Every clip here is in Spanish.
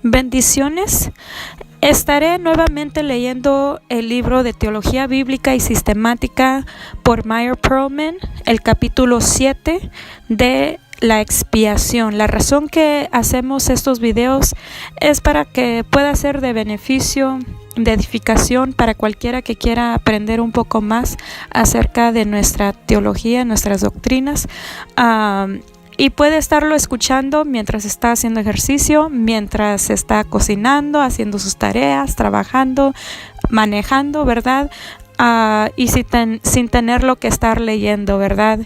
Bendiciones. Estaré nuevamente leyendo el libro de Teología Bíblica y Sistemática por Meyer Pearlman, el capítulo 7 de la expiación. La razón que hacemos estos videos es para que pueda ser de beneficio, de edificación para cualquiera que quiera aprender un poco más acerca de nuestra teología, nuestras doctrinas. Y puede estarlo escuchando mientras está haciendo ejercicio, mientras está cocinando, haciendo sus tareas, trabajando, manejando, ¿verdad? Y sin tenerlo que estar leyendo, ¿verdad?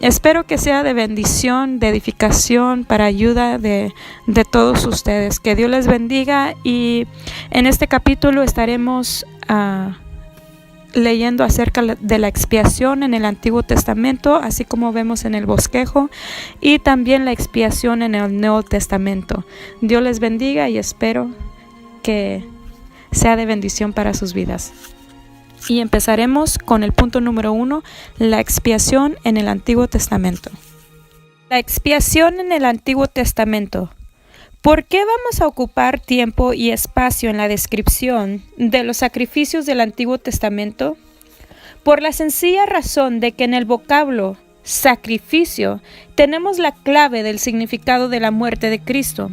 Espero que sea de bendición, de edificación, para ayuda de todos ustedes. Que Dios les bendiga, y en este capítulo estaremos leyendo acerca de la expiación en el Antiguo Testamento, así como vemos en el bosquejo, y también la expiación en el Nuevo Testamento. Dios les bendiga y espero que sea de bendición para sus vidas. Y empezaremos con el punto número 1, la expiación en el Antiguo Testamento. La expiación en el Antiguo Testamento. ¿Por qué vamos a ocupar tiempo y espacio en la descripción de los sacrificios del Antiguo Testamento? Por la sencilla razón de que en el vocablo sacrificio tenemos la clave del significado de la muerte de Cristo.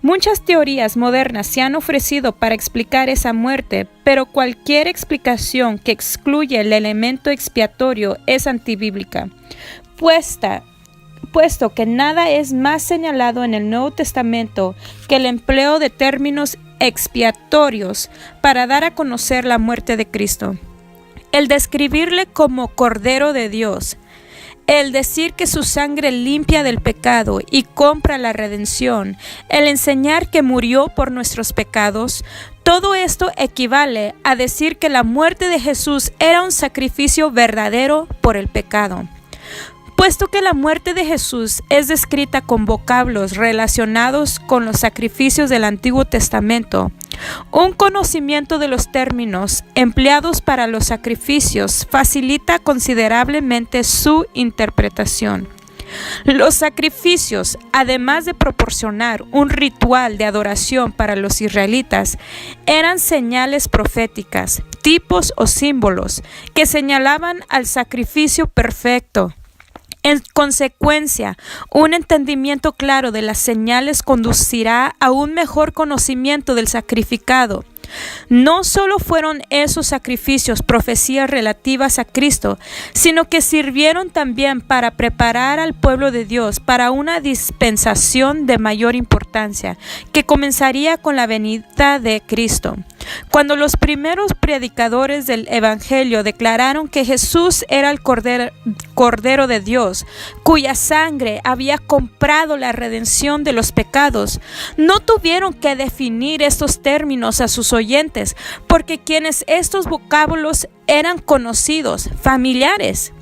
Muchas teorías modernas se han ofrecido para explicar esa muerte, pero cualquier explicación que excluye el elemento expiatorio es antibíblica, puesto que nada es más señalado en el Nuevo Testamento que el empleo de términos expiatorios para dar a conocer la muerte de Cristo. El describirle como Cordero de Dios, el decir que su sangre limpia del pecado y compra la redención, el enseñar que murió por nuestros pecados, todo esto equivale a decir que la muerte de Jesús era un sacrificio verdadero por el pecado. Puesto que la muerte de Jesús es descrita con vocablos relacionados con los sacrificios del Antiguo Testamento, un conocimiento de los términos empleados para los sacrificios facilita considerablemente su interpretación. Los sacrificios, además de proporcionar un ritual de adoración para los israelitas, eran señales proféticas, tipos o símbolos que señalaban al sacrificio perfecto. En consecuencia, un entendimiento claro de las señales conducirá a un mejor conocimiento del sacrificado. No solo fueron esos sacrificios profecías relativas a Cristo, sino que sirvieron también para preparar al pueblo de Dios para una dispensación de mayor importancia, que comenzaría con la venida de Cristo. Cuando los primeros predicadores del Evangelio declararon que Jesús era el Cordero de Dios, cuya sangre había comprado la redención de los pecados, no tuvieron que definir estos términos a sus oyentes, porque quienes estos vocablos eran conocidos, familiares.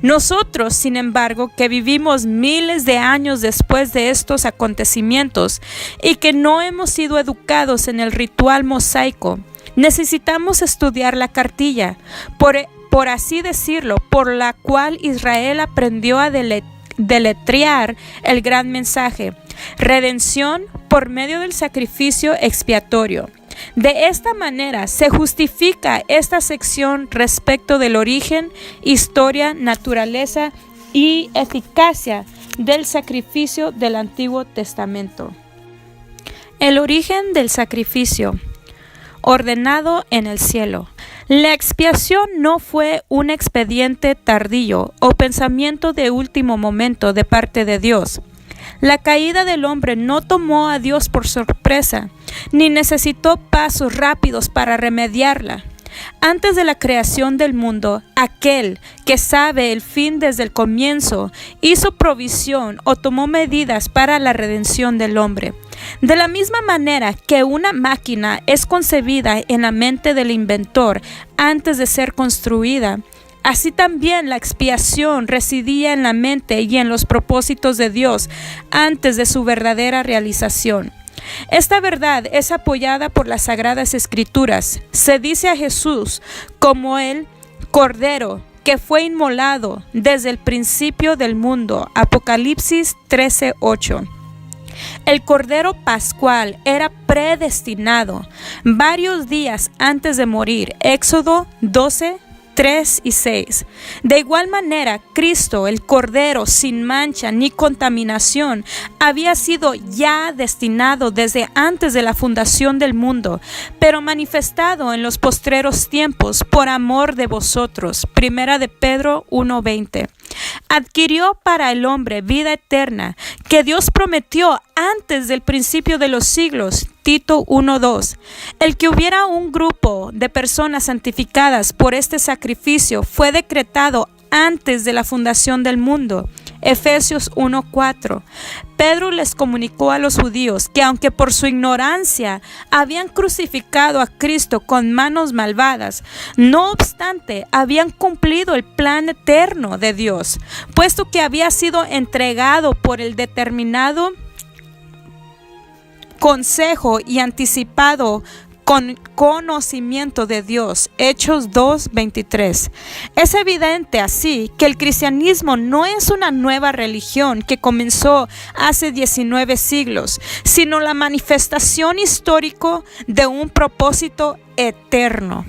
Nosotros, sin embargo, que vivimos miles de años después de estos acontecimientos y que no hemos sido educados en el ritual mosaico, necesitamos estudiar la cartilla, por así decirlo, por la cual Israel aprendió a deletrear el gran mensaje: redención por medio del sacrificio expiatorio. De esta manera se justifica esta sección respecto del origen, historia, naturaleza y eficacia del sacrificio del Antiguo Testamento. El origen del sacrificio, ordenado en el cielo. La expiación no fue un expediente tardío o pensamiento de último momento de parte de Dios. La caída del hombre no tomó a Dios por sorpresa, ni necesitó pasos rápidos para remediarla. Antes de la creación del mundo, aquel que sabe el fin desde el comienzo hizo provisión o tomó medidas para la redención del hombre. De la misma manera que una máquina es concebida en la mente del inventor antes de ser construida, así también la expiación residía en la mente y en los propósitos de Dios antes de su verdadera realización. Esta verdad es apoyada por las Sagradas Escrituras. Se dice a Jesús como el Cordero que fue inmolado desde el principio del mundo. Apocalipsis 13:8. El Cordero Pascual era predestinado varios días antes de morir. Éxodo 12, 3 y 6. De igual manera, Cristo, el Cordero sin mancha ni contaminación, había sido ya destinado desde antes de la fundación del mundo, pero manifestado en los postreros tiempos por amor de vosotros. Primera de Pedro 1:20. Adquirió para el hombre vida eterna que Dios prometió antes del principio de los siglos. Tito 1:2. El que hubiera un grupo de personas santificadas por este sacrificio fue decretado antes de la fundación del mundo. Efesios 1:4. Pedro les comunicó a los judíos que aunque por su ignorancia habían crucificado a Cristo con manos malvadas, no obstante habían cumplido el plan eterno de Dios, puesto que había sido entregado por el determinado consejo y anticipado con conocimiento de Dios. Hechos 2:23. Es evidente así que el cristianismo no es una nueva religión que comenzó hace 19 siglos, sino la manifestación histórica de un propósito eterno,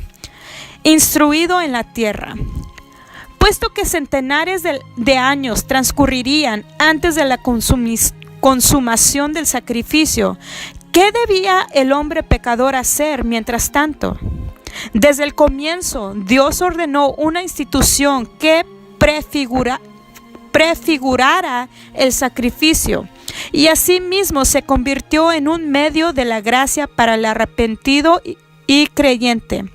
instruido en la tierra. Puesto que centenares de años transcurrirían antes de la consumación del sacrificio, ¿qué debía el hombre pecador hacer mientras tanto? Desde el comienzo, Dios ordenó una institución que prefigurara el sacrificio y asimismo se convirtió en un medio de la gracia para el arrepentido y creyente.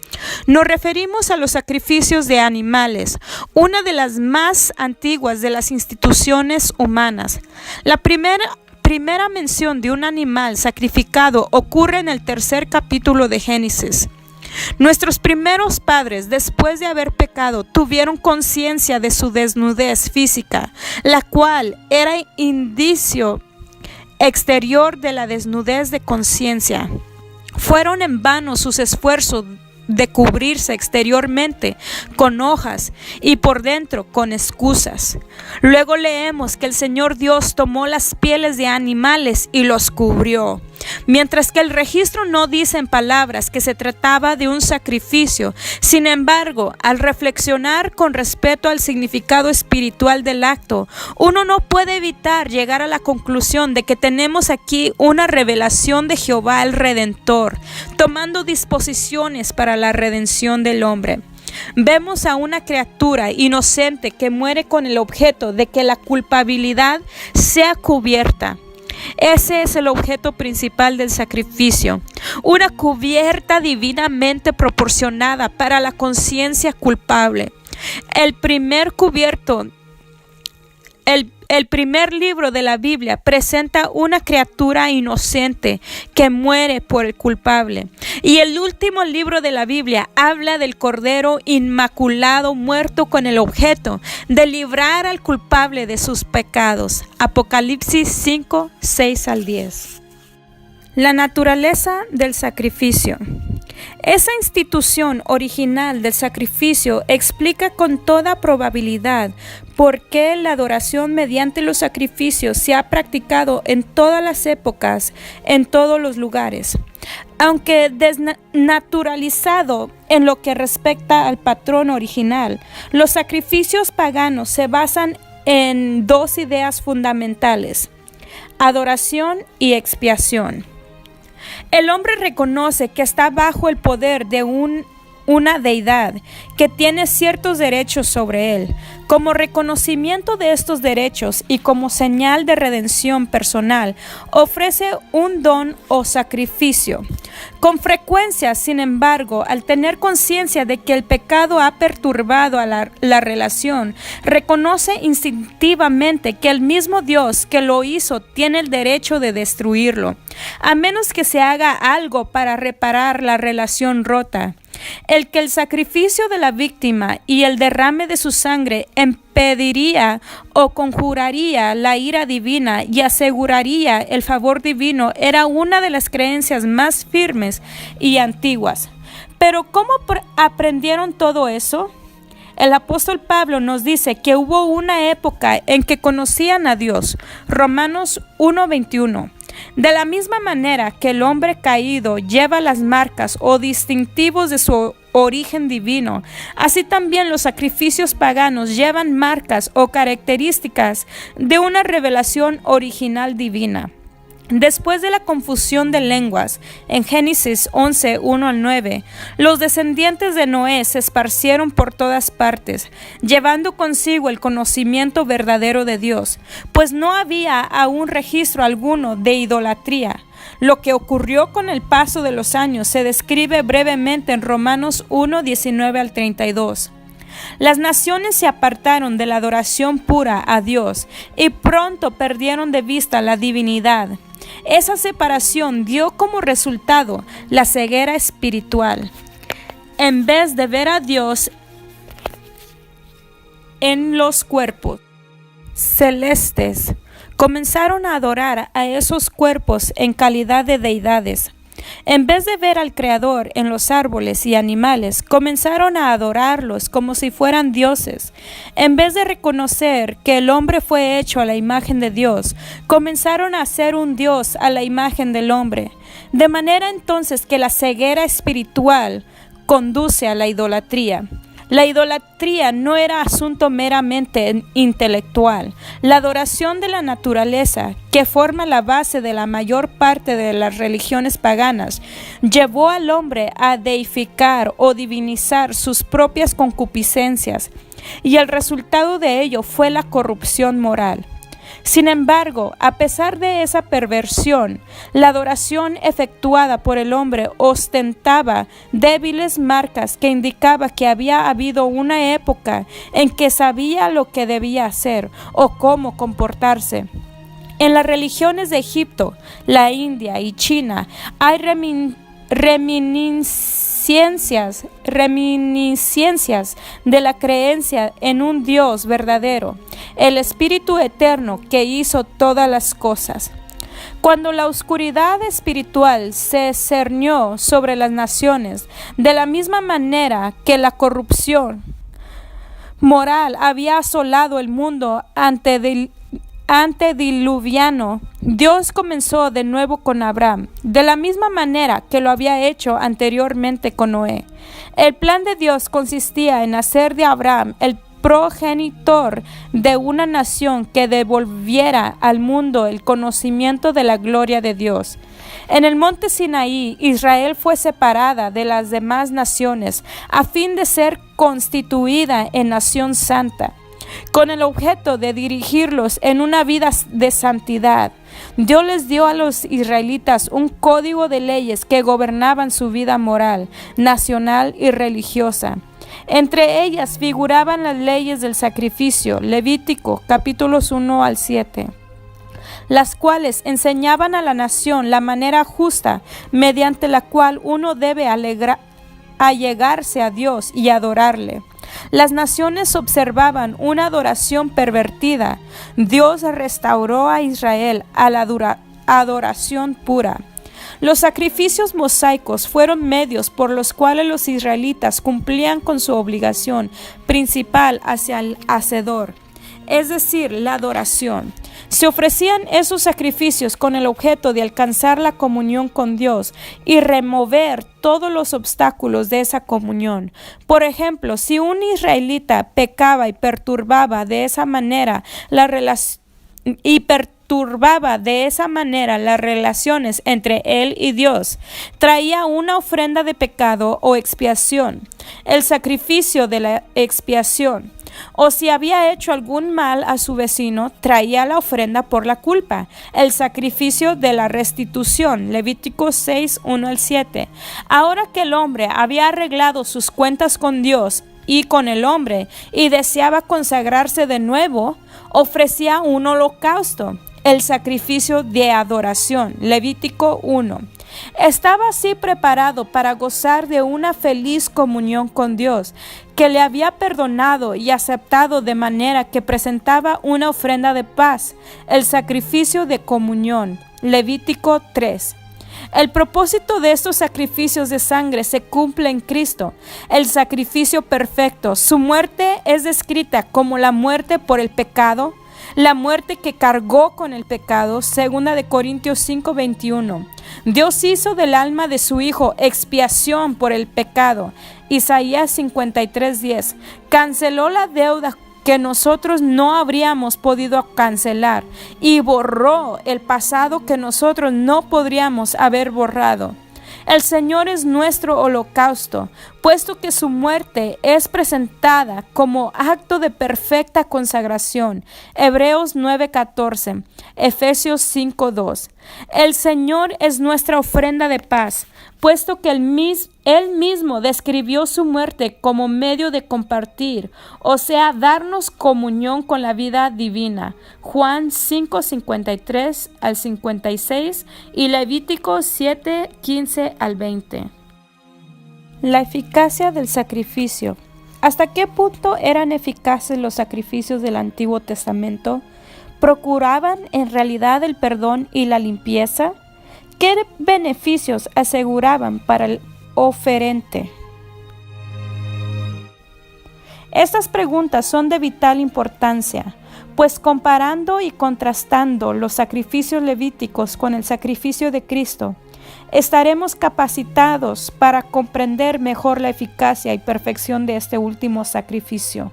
Nos referimos a los sacrificios de animales, una de las más antiguas de las instituciones humanas. La primera mención de un animal sacrificado ocurre en el 3er capítulo de Génesis. Nuestros primeros padres, después de haber pecado, tuvieron conciencia de su desnudez física, la cual era indicio exterior de la desnudez de conciencia. Fueron en vano sus esfuerzos de cubrirse exteriormente con hojas y por dentro con excusas. Luego leemos que el Señor Dios tomó las pieles de animales y los cubrió. Mientras que el registro no dice en palabras que se trataba de un sacrificio, sin embargo, al reflexionar con respecto al significado espiritual del acto, uno no puede evitar llegar a la conclusión de que tenemos aquí una revelación de Jehová el Redentor, tomando disposiciones para la redención del hombre. Vemos a una criatura inocente que muere con el objeto de que la culpabilidad sea cubierta. Ese es el objeto principal del sacrificio, una cubierta divinamente proporcionada para la conciencia culpable. El primer libro de la Biblia presenta una criatura inocente que muere por el culpable. Y el último libro de la Biblia habla del Cordero Inmaculado muerto con el objeto de librar al culpable de sus pecados. Apocalipsis 5, 6 al 10. La naturaleza del sacrificio. Esa institución original del sacrificio explica con toda probabilidad por qué la adoración mediante los sacrificios se ha practicado en todas las épocas, en todos los lugares. Aunque desnaturalizado en lo que respecta al patrón original, los sacrificios paganos se basan en dos ideas fundamentales: adoración y expiación. El hombre reconoce que está bajo el poder de una deidad que tiene ciertos derechos sobre él. Como reconocimiento de estos derechos y como señal de redención personal, ofrece un don o sacrificio. Con frecuencia, sin embargo, al tener conciencia de que el pecado ha perturbado a la relación, reconoce instintivamente que el mismo Dios que lo hizo tiene el derecho de destruirlo, a menos que se haga algo para reparar la relación rota. El que el sacrificio de la víctima y el derrame de su sangre impediría o conjuraría la ira divina y aseguraría el favor divino era una de las creencias más firmes y antiguas. Pero ¿cómo aprendieron todo eso? El apóstol Pablo nos dice que hubo una época en que conocían a Dios. Romanos 1:21. De la misma manera que el hombre caído lleva las marcas o distintivos de su origen divino, así también los sacrificios paganos llevan marcas o características de una revelación original divina. Después de la confusión de lenguas, en Génesis 11, 1 al 9, los descendientes de Noé se esparcieron por todas partes, llevando consigo el conocimiento verdadero de Dios, pues no había aún registro alguno de idolatría. Lo que ocurrió con el paso de los años se describe brevemente en Romanos 1, 19 al 32. Las naciones se apartaron de la adoración pura a Dios y pronto perdieron de vista la divinidad. Esa separación dio como resultado la ceguera espiritual. En vez de ver a Dios en los cuerpos celestes, comenzaron a adorar a esos cuerpos en calidad de deidades. En vez de ver al Creador en los árboles y animales, comenzaron a adorarlos como si fueran dioses. En vez de reconocer que el hombre fue hecho a la imagen de Dios, comenzaron a hacer un Dios a la imagen del hombre. De manera entonces que la ceguera espiritual conduce a la idolatría. La idolatría no era asunto meramente intelectual. La adoración de la naturaleza, que forma la base de la mayor parte de las religiones paganas, llevó al hombre a deificar o divinizar sus propias concupiscencias, y el resultado de ello fue la corrupción moral. Sin embargo, a pesar de esa perversión, la adoración efectuada por el hombre ostentaba débiles marcas que indicaban que había habido una época en que sabía lo que debía hacer o cómo comportarse. En las religiones de Egipto, la India y China hay reminiscencias de la creencia en un Dios verdadero, el Espíritu Eterno que hizo todas las cosas. Cuando la oscuridad espiritual se cernió sobre las naciones, de la misma manera que la corrupción moral había asolado el mundo antediluviano, Dios comenzó de nuevo con Abraham, de la misma manera que lo había hecho anteriormente con Noé. El plan de Dios consistía en hacer de Abraham el progenitor de una nación que devolviera al mundo el conocimiento de la gloria de Dios. En el monte Sinaí, Israel fue separada de las demás naciones a fin de ser constituida en nación santa, con el objeto de dirigirlos en una vida de santidad. Dios les dio a los israelitas un código de leyes que gobernaban su vida moral, nacional y religiosa. Entre ellas figuraban las leyes del sacrificio, Levítico, capítulos 1 al 7, las cuales enseñaban a la nación la manera justa mediante la cual uno debe allegarse a Dios y adorarle. Las naciones observaban una adoración pervertida. Dios restauró a Israel a la adoración pura. Los sacrificios mosaicos fueron medios por los cuales los israelitas cumplían con su obligación principal hacia el Hacedor, es decir, la adoración. Se ofrecían esos sacrificios con el objeto de alcanzar la comunión con Dios y remover todos los obstáculos de esa comunión. Por ejemplo, si un israelita pecaba y perturbaba de esa manera las relaciones entre él y Dios, traía una ofrenda de pecado o expiación, el sacrificio de la expiación. O si había hecho algún mal a su vecino, traía la ofrenda por la culpa, el sacrificio de la restitución, Levítico 6, 1 al 7. Ahora que el hombre había arreglado sus cuentas con Dios y con el hombre y deseaba consagrarse de nuevo, ofrecía un holocausto, el sacrificio de adoración, Levítico 1. Estaba así preparado para gozar de una feliz comunión con Dios, que le había perdonado y aceptado, de manera que presentaba una ofrenda de paz, el sacrificio de comunión, Levítico 3. El propósito de estos sacrificios de sangre se cumple en Cristo, el sacrificio perfecto. Su muerte es descrita como la muerte por el pecado, la muerte que cargó con el pecado, 2 Corintios 5:21. Dios hizo del alma de su Hijo expiación por el pecado, Isaías 53:10. Canceló la deuda que nosotros no habríamos podido cancelar y borró el pasado que nosotros no podríamos haber borrado. El Señor es nuestro holocausto, puesto que su muerte es presentada como acto de perfecta consagración. Hebreos 9:14, Efesios 5:2. El Señor es nuestra ofrenda de paz, puesto que Él mismo describió su muerte como medio de compartir, o sea, darnos comunión con la vida divina. Juan 5:53 al 56 y Levítico 7:15 al 20. La eficacia del sacrificio. ¿Hasta qué punto eran eficaces los sacrificios del Antiguo Testamento? ¿Procuraban en realidad el perdón y la limpieza? ¿Qué beneficios aseguraban para el oferente? Estas preguntas son de vital importancia, pues comparando y contrastando los sacrificios levíticos con el sacrificio de Cristo, estaremos capacitados para comprender mejor la eficacia y perfección de este último sacrificio.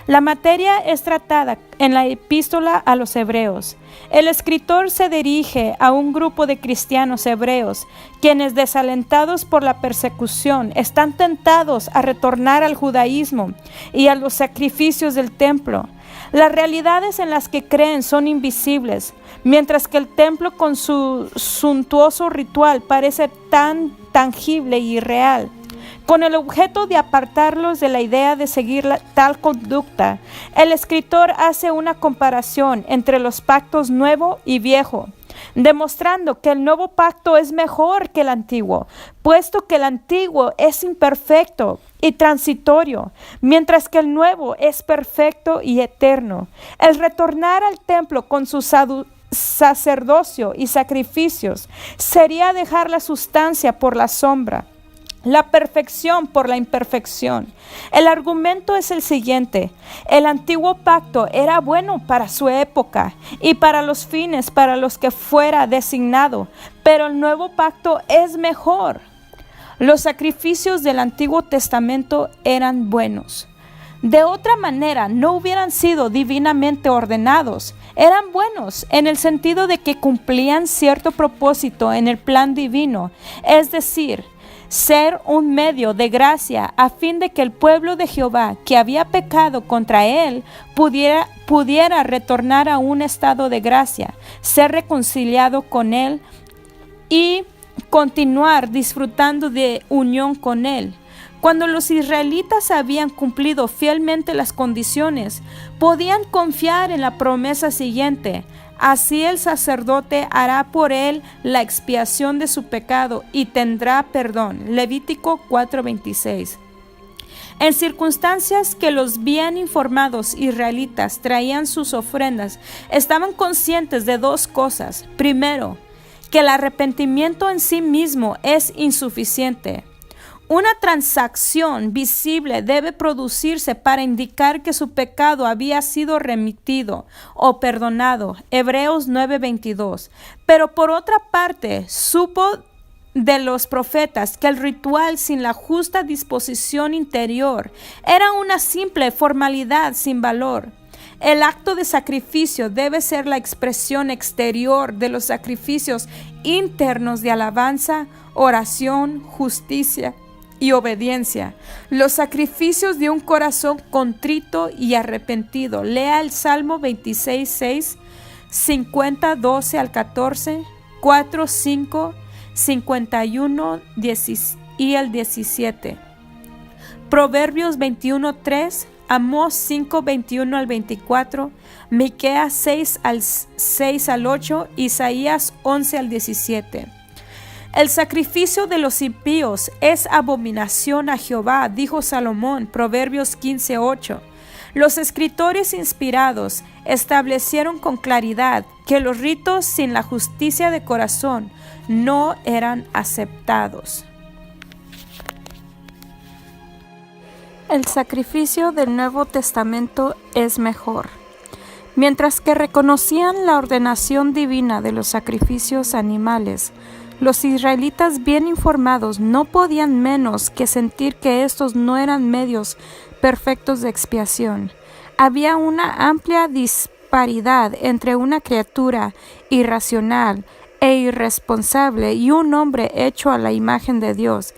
La materia es tratada en la epístola a los hebreos. El escritor se dirige a un grupo de cristianos hebreos, quienes desalentados por la persecución están tentados a retornar al judaísmo y a los sacrificios del templo. Las realidades en las que creen son invisibles, mientras que el templo con su suntuoso ritual parece tan tangible y real. Con el objeto de apartarlos de la idea de seguir tal conducta, el escritor hace una comparación entre los pactos nuevo y viejo, demostrando que el nuevo pacto es mejor que el antiguo, puesto que el antiguo es imperfecto y transitorio, mientras que el nuevo es perfecto y eterno. El retornar al templo con su sacerdocio y sacrificios sería dejar la sustancia por la sombra, la perfección por la imperfección. El argumento es el siguiente: el antiguo pacto era bueno para su época y para los fines para los que fuera designado, pero el nuevo pacto es mejor. Los sacrificios del Antiguo Testamento eran buenos. De otra manera, no hubieran sido divinamente ordenados. Eran buenos en el sentido de que cumplían cierto propósito en el plan divino, es decir, ser un medio de gracia a fin de que el pueblo de Jehová que había pecado contra él pudiera retornar a un estado de gracia, ser reconciliado con él y continuar disfrutando de unión con él. Cuando los israelitas habían cumplido fielmente las condiciones, podían confiar en la promesa siguiente: así el sacerdote hará por él la expiación de su pecado y tendrá perdón. Levítico 4:26. En circunstancias que los bien informados israelitas traían sus ofrendas, estaban conscientes de dos cosas. Primero, que el arrepentimiento en sí mismo es insuficiente. Una transacción visible debe producirse para indicar que su pecado había sido remitido o perdonado. Hebreos 9:22. Pero por otra parte, supo de los profetas que el ritual sin la justa disposición interior era una simple formalidad sin valor. El acto de sacrificio debe ser la expresión exterior de los sacrificios internos de alabanza, oración, justicia y obediencia. Los sacrificios de un corazón contrito y arrepentido. Lea el Salmo 26:6, 50:12 al 14, 4:5, 51 y el 17. Proverbios 21:3, Amós 5:21 al 24, Miqueas 6 al 8, Isaías 11 al 17. El sacrificio de los impíos es abominación a Jehová, dijo Salomón, Proverbios 15:8. Los escritores inspirados establecieron con claridad que los ritos sin la justicia de corazón no eran aceptados. El sacrificio del Nuevo Testamento es mejor. Mientras que reconocían la ordenación divina de los sacrificios animales, los israelitas bien informados no podían menos que sentir que estos no eran medios perfectos de expiación. Había una amplia disparidad entre una criatura irracional e irresponsable y un hombre hecho a la imagen de Dios.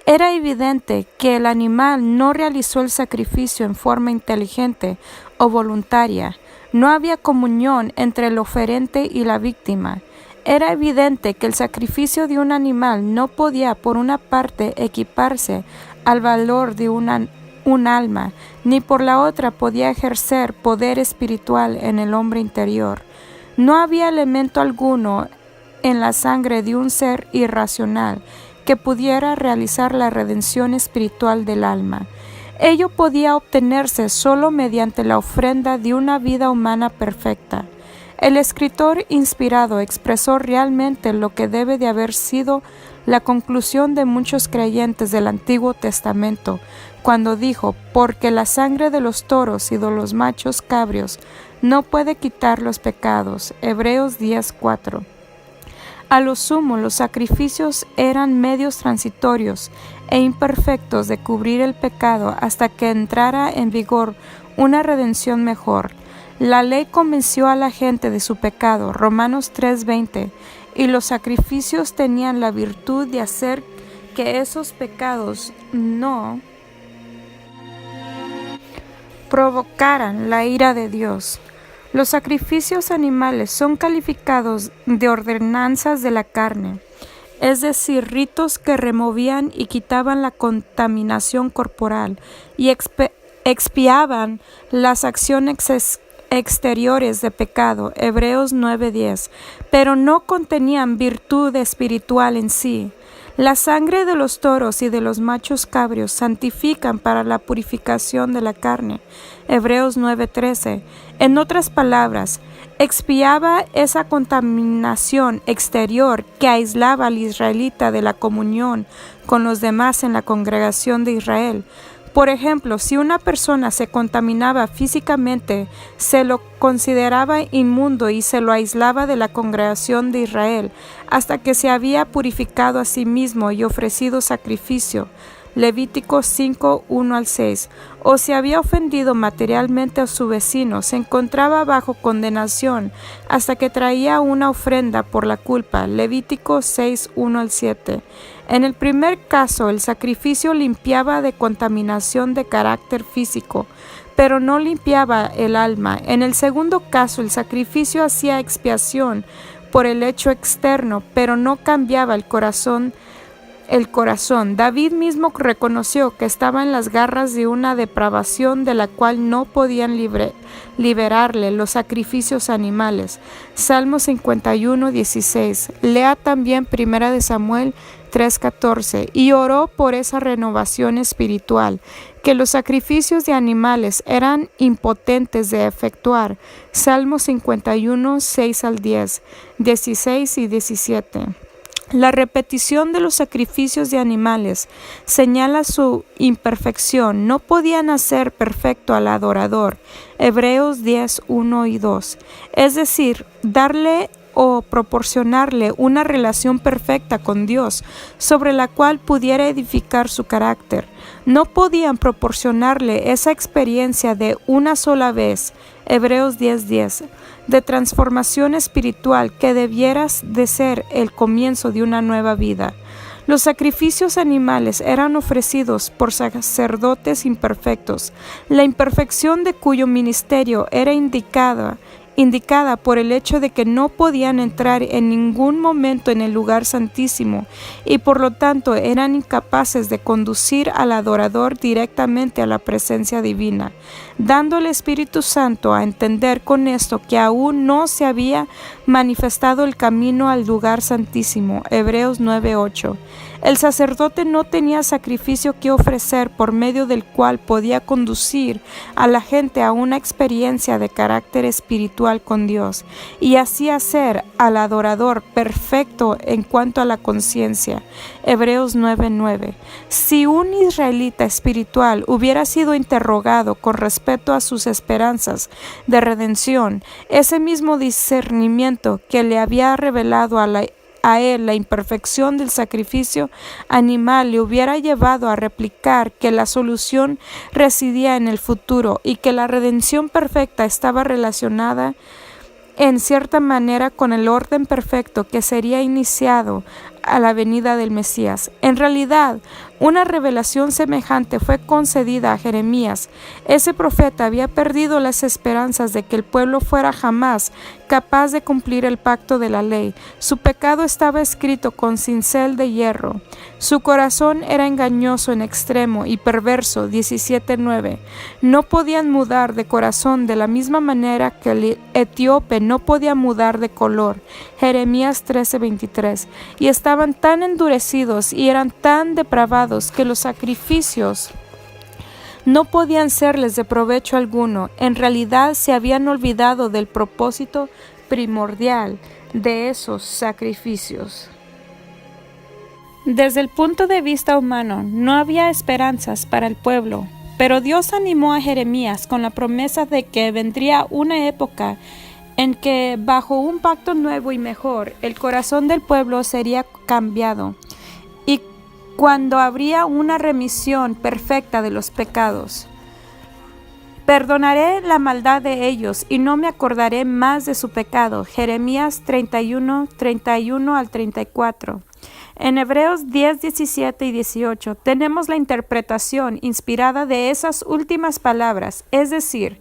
Era evidente que el animal no realizó el sacrificio en forma inteligente o voluntaria. No había comunión entre el oferente y la víctima. Era evidente que el sacrificio de un animal no podía, por una parte, equiparse al valor de un alma, ni por la otra podía ejercer poder espiritual en el hombre interior. No había elemento alguno en la sangre de un ser irracional que pudiera realizar la redención espiritual del alma. Ello podía obtenerse solo mediante la ofrenda de una vida humana perfecta. El escritor inspirado expresó realmente lo que debe de haber sido la conclusión de muchos creyentes del Antiguo Testamento, cuando dijo: porque la sangre de los toros y de los machos cabrios no puede quitar los pecados. Hebreos 10:4. A lo sumo, los sacrificios eran medios transitorios e imperfectos de cubrir el pecado hasta que entrara en vigor una redención mejor. La ley convenció a la gente de su pecado, Romanos 3:20, y los sacrificios tenían la virtud de hacer que esos pecados no provocaran la ira de Dios. Los sacrificios animales son calificados de ordenanzas de la carne, es decir, ritos que removían y quitaban la contaminación corporal y expiaban las acciones exteriores de pecado, Hebreos 9:10, pero no contenían virtud espiritual en sí. La sangre de los toros y de los machos cabrios santifican para la purificación de la carne, Hebreos 9:13. En otras palabras, expiaba esa contaminación exterior que aislaba al israelita de la comunión con los demás en la congregación de Israel. Por ejemplo, si una persona se contaminaba físicamente, se lo consideraba inmundo y se lo aislaba de la congregación de Israel hasta que se había purificado a sí mismo y ofrecido sacrificio, Levítico 5:1-6, o se había ofendido materialmente a su vecino, se encontraba bajo condenación hasta que traía una ofrenda por la culpa, Levítico 6:1-7. En el primer caso, el sacrificio limpiaba de contaminación de carácter físico, pero no limpiaba el alma. En el segundo caso, el sacrificio hacía expiación por el hecho externo, pero no cambiaba el corazón. David mismo reconoció que estaba en las garras de una depravación de la cual no podían liberarle los sacrificios animales. Salmo 51:16. Lea también 1 Samuel 3:14. Y oró por esa renovación espiritual que los sacrificios de animales eran impotentes de efectuar. Salmo 51:6-10, 16 y 17. La repetición de los sacrificios de animales señala su imperfección. No podían hacer perfecto al adorador. Hebreos 10:1-2. Es decir, darle o proporcionarle una relación perfecta con Dios, sobre la cual pudiera edificar su carácter. No podían proporcionarle esa experiencia de una sola vez, Hebreos 10:10, de transformación espiritual que debiera de ser el comienzo de una nueva vida. Los sacrificios animales eran ofrecidos por sacerdotes imperfectos, la imperfección de cuyo ministerio era indicada por el hecho de que no podían entrar en ningún momento en el lugar santísimo y por lo tanto eran incapaces de conducir al adorador directamente a la presencia divina, dando al Espíritu Santo a entender con esto que aún no se había manifestado el camino al lugar santísimo, Hebreos 9:8. El sacerdote no tenía sacrificio que ofrecer por medio del cual podía conducir a la gente a una experiencia de carácter espiritual con Dios y así hacer al adorador perfecto en cuanto a la conciencia. Hebreos 9:9. Si un israelita espiritual hubiera sido interrogado con respecto respecto a sus esperanzas de redención, ese mismo discernimiento que le había revelado a él la imperfección del sacrificio animal le hubiera llevado a replicar que la solución residía en el futuro y que la redención perfecta estaba relacionada en cierta manera con el orden perfecto que sería iniciado a la venida del Mesías. En realidad, una revelación semejante fue concedida a Jeremías. Ese profeta había perdido las esperanzas de que el pueblo fuera jamás capaz de cumplir el pacto de la ley. Su pecado estaba escrito con cincel de hierro. Su corazón era engañoso en extremo y perverso. 17:9. No podían mudar de corazón de la misma manera que el etíope no podía mudar de color. Jeremías 13:23. Y estaban tan endurecidos y eran tan depravados que los sacrificios no podían serles de provecho alguno. En realidad se habían olvidado del propósito primordial de esos sacrificios. Desde el punto de vista humano, no había esperanzas para el pueblo, pero Dios animó a Jeremías con la promesa de que vendría una época en que, bajo un pacto nuevo y mejor, el corazón del pueblo sería cambiado, y cuando habría una remisión perfecta de los pecados. Perdonaré la maldad de ellos y no me acordaré más de su pecado. Jeremías 31 al 34. En Hebreos 10, 17 y 18 tenemos la interpretación inspirada de esas últimas palabras, es decir,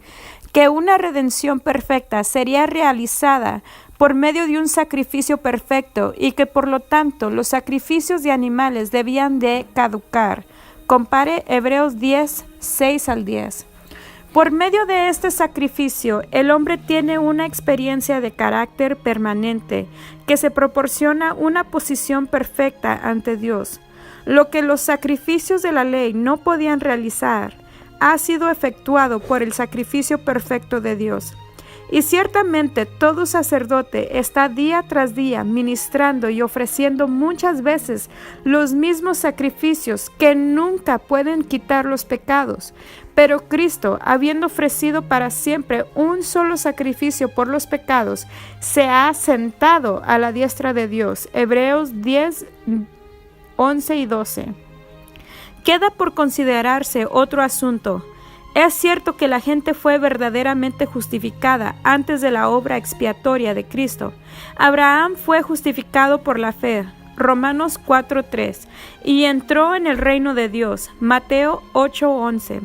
que una redención perfecta sería realizada por medio de un sacrificio perfecto y que por lo tanto los sacrificios de animales debían de caducar. Compare Hebreos 10, 6 al 10. Por medio de este sacrificio, el hombre tiene una experiencia de carácter permanente que se proporciona una posición perfecta ante Dios. Lo que los sacrificios de la ley no podían realizar ha sido efectuado por el sacrificio perfecto de Dios. Y ciertamente todo sacerdote está día tras día ministrando y ofreciendo muchas veces los mismos sacrificios que nunca pueden quitar los pecados. Pero Cristo, habiendo ofrecido para siempre un solo sacrificio por los pecados, se ha sentado a la diestra de Dios. Hebreos 10, 11 y 12. Queda por considerarse otro asunto. Es cierto que la gente fue verdaderamente justificada antes de la obra expiatoria de Cristo. Abraham fue justificado por la fe, Romanos 4:3, y entró en el reino de Dios, Mateo 8:11,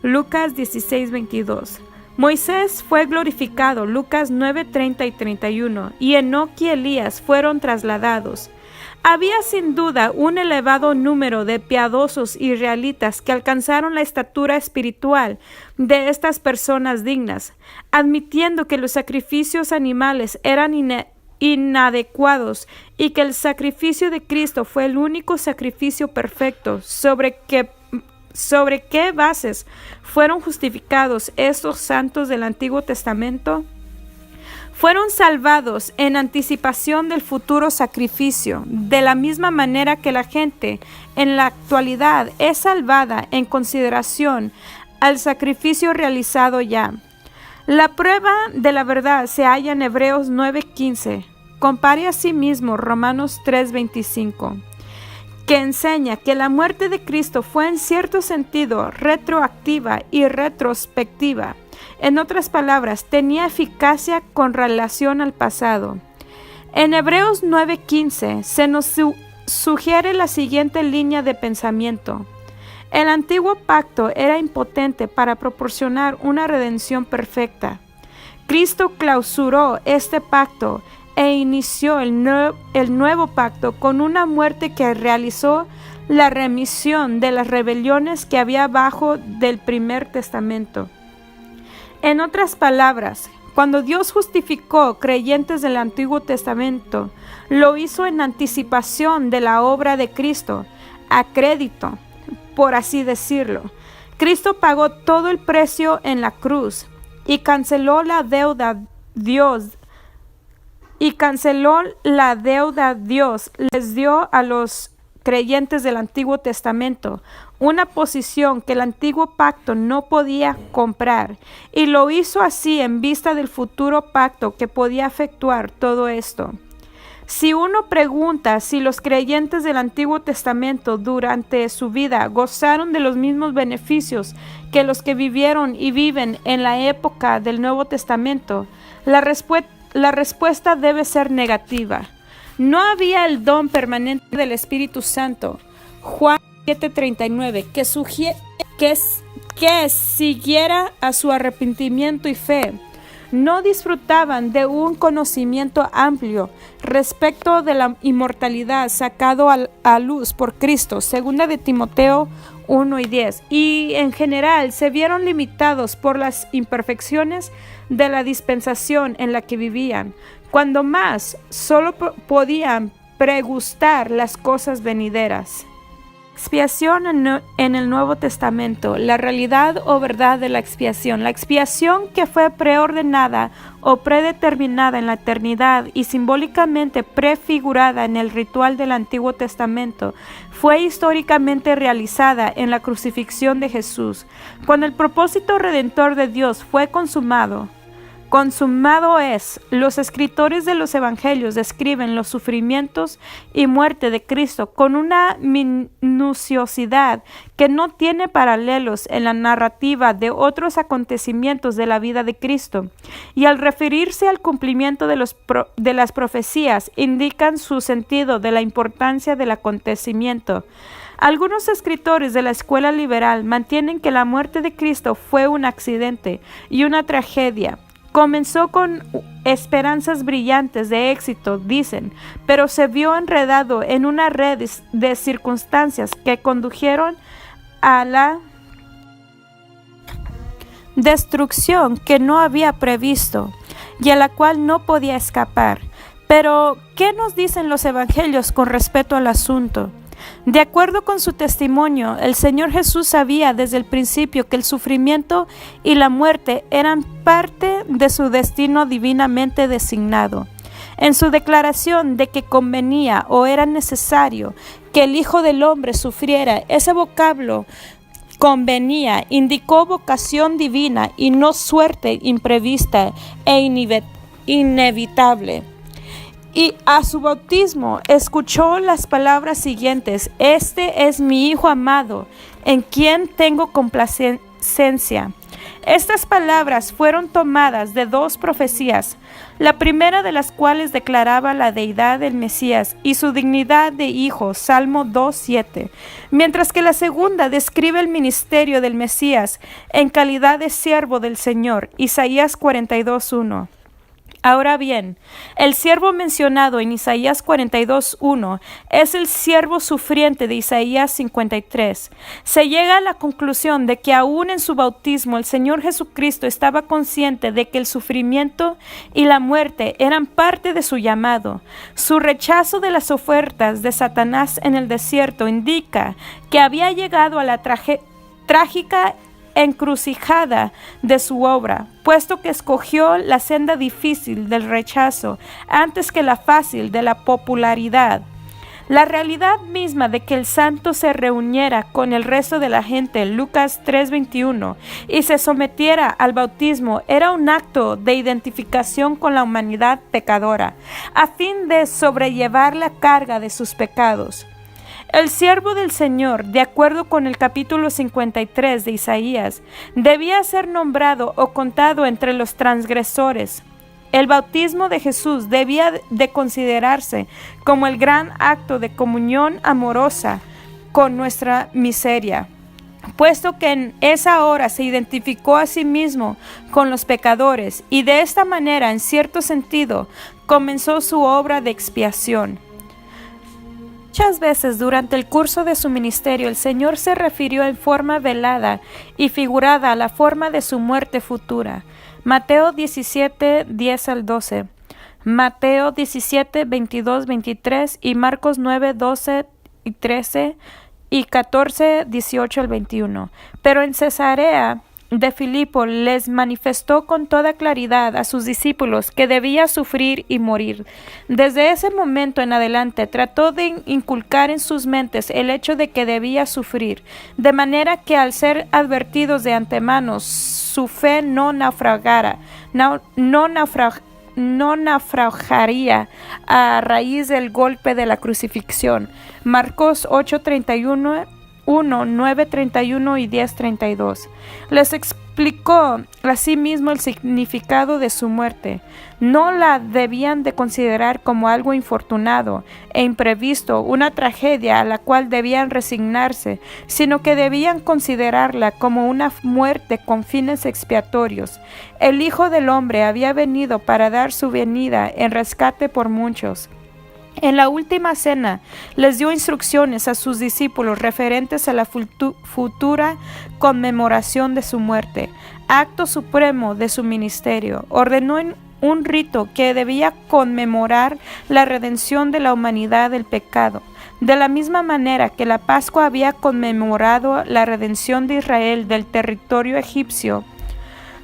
Lucas 16:22. Moisés fue glorificado, Lucas 9:30 y 31, y Enoc y Elías fueron trasladados. Había sin duda un elevado número de piadosos israelitas que alcanzaron la estatura espiritual de estas personas dignas, admitiendo que los sacrificios animales eran inadecuados y que el sacrificio de Cristo fue el único sacrificio perfecto. ¿Sobre qué bases fueron justificados estos santos del Antiguo Testamento? Fueron salvados en anticipación del futuro sacrificio, de la misma manera que la gente en la actualidad es salvada en consideración al sacrificio realizado ya. La prueba de la verdad se halla en Hebreos 9:15. Compare asimismo Romanos 3:25, que enseña que la muerte de Cristo fue en cierto sentido retroactiva y retrospectiva. En otras palabras, tenía eficacia con relación al pasado. En Hebreos 9:15 se nos sugiere la siguiente línea de pensamiento. El antiguo pacto era impotente para proporcionar una redención perfecta. Cristo clausuró este pacto e inició el nuevo pacto con una muerte que realizó la remisión de las rebeliones que había bajo del primer testamento. En otras palabras, cuando Dios justificó creyentes del Antiguo Testamento, lo hizo en anticipación de la obra de Cristo, a crédito, por así decirlo. Cristo pagó todo el precio en la cruz y canceló la deuda Dios les dio a los creyentes del Antiguo Testamento, una posición que el Antiguo Pacto no podía comprar, y lo hizo así en vista del futuro pacto que podía efectuar todo esto. Si uno pregunta si los creyentes del Antiguo Testamento durante su vida gozaron de los mismos beneficios que los que vivieron y viven en la época del Nuevo Testamento, la respuesta debe ser negativa. No había el don permanente del Espíritu Santo, Juan 7:39, que siguiera a su arrepentimiento y fe. No disfrutaban de un conocimiento amplio respecto de la inmortalidad sacado a luz por Cristo, 2 de Timoteo 1:10, y en general se vieron limitados por las imperfecciones de la dispensación en la que vivían, cuando más solo podían pregustar las cosas venideras. Expiación en el Nuevo Testamento, la realidad o verdad de la expiación. La expiación que fue preordenada o predeterminada en la eternidad y simbólicamente prefigurada en el ritual del Antiguo Testamento, fue históricamente realizada en la crucifixión de Jesús, cuando el propósito redentor de Dios fue consumado. Consumado es. Los escritores de los evangelios describen los sufrimientos y muerte de Cristo con una minuciosidad que no tiene paralelos en la narrativa de otros acontecimientos de la vida de Cristo, y al referirse al cumplimiento de las profecías indican su sentido de la importancia del acontecimiento. Algunos escritores de la escuela liberal mantienen que la muerte de Cristo fue un accidente y una tragedia. Comenzó con esperanzas brillantes de éxito, dicen, pero se vio enredado en una red de circunstancias que condujeron a la destrucción que no había previsto y a la cual no podía escapar. Pero, ¿qué nos dicen los evangelios con respecto al asunto? De acuerdo con su testimonio, el Señor Jesús sabía desde el principio que el sufrimiento y la muerte eran parte de su destino divinamente designado. En su declaración de que convenía o era necesario que el Hijo del Hombre sufriera, ese vocablo convenía indicó vocación divina y no suerte imprevista e inevitable. Y a su bautismo escuchó las palabras siguientes: Este es mi Hijo amado, en quien tengo complacencia. Estas palabras fueron tomadas de dos profecías, la primera de las cuales declaraba la deidad del Mesías y su dignidad de hijo, Salmo 2:7, mientras que la segunda describe el ministerio del Mesías en calidad de siervo del Señor, Isaías 42:1. Ahora bien, el siervo mencionado en Isaías 42:1 es el siervo sufriente de Isaías 53. Se llega a la conclusión de que aún en su bautismo el Señor Jesucristo estaba consciente de que el sufrimiento y la muerte eran parte de su llamado. Su rechazo de las ofertas de Satanás en el desierto indica que había llegado a la trágica encrucijada de su obra, puesto que escogió la senda difícil del rechazo antes que la fácil de la popularidad. La realidad misma de que el santo se reuniera con el resto de la gente, Lucas 3:21, y se sometiera al bautismo era un acto de identificación con la humanidad pecadora, a fin de sobrellevar la carga de sus pecados. El siervo del Señor, de acuerdo con el capítulo 53 de Isaías, debía ser nombrado o contado entre los transgresores. El bautismo de Jesús debía de considerarse como el gran acto de comunión amorosa con nuestra miseria, puesto que en esa hora se identificó a sí mismo con los pecadores y de esta manera, en cierto sentido, comenzó su obra de expiación. Muchas veces durante el curso de su ministerio el Señor se refirió en forma velada y figurada a la forma de su muerte futura. Mateo 17, 10 al 12, Mateo 17, 22, 23 y Marcos 9, 12 y 13 y 14, 18 al 21. Pero en Cesarea de Filipo les manifestó con toda claridad a sus discípulos que debía sufrir y morir. Desde ese momento en adelante trató de inculcar en sus mentes el hecho de que debía sufrir, de manera que al ser advertidos de antemano su fe no naufragaría a raíz del golpe de la crucifixión. Marcos 8:31, 9:31 y 10:32. Les explicó asimismo el significado de su muerte. No la debían de considerar como algo infortunado e imprevisto, una tragedia a la cual debían resignarse, sino que debían considerarla como una muerte con fines expiatorios. El Hijo del Hombre había venido para dar su venida en rescate por muchos. En la última cena les dio instrucciones a sus discípulos referentes a la futura conmemoración de su muerte, acto supremo de su ministerio. Ordenó un rito que debía conmemorar la redención de la humanidad del pecado, de la misma manera que la Pascua había conmemorado la redención de Israel del territorio egipcio.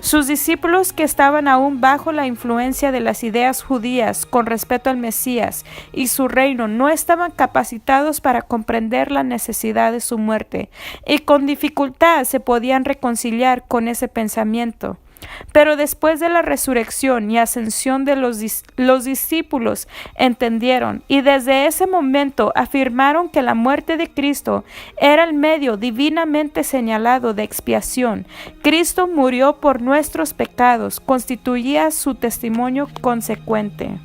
Sus discípulos, que estaban aún bajo la influencia de las ideas judías con respecto al Mesías y su reino, no estaban capacitados para comprender la necesidad de su muerte, y con dificultad se podían reconciliar con ese pensamiento. Pero después de la resurrección y ascensión de los discípulos entendieron, y desde ese momento afirmaron que la muerte de Cristo era el medio divinamente señalado de expiación. Cristo murió por nuestros pecados, constituía su testimonio consecuente.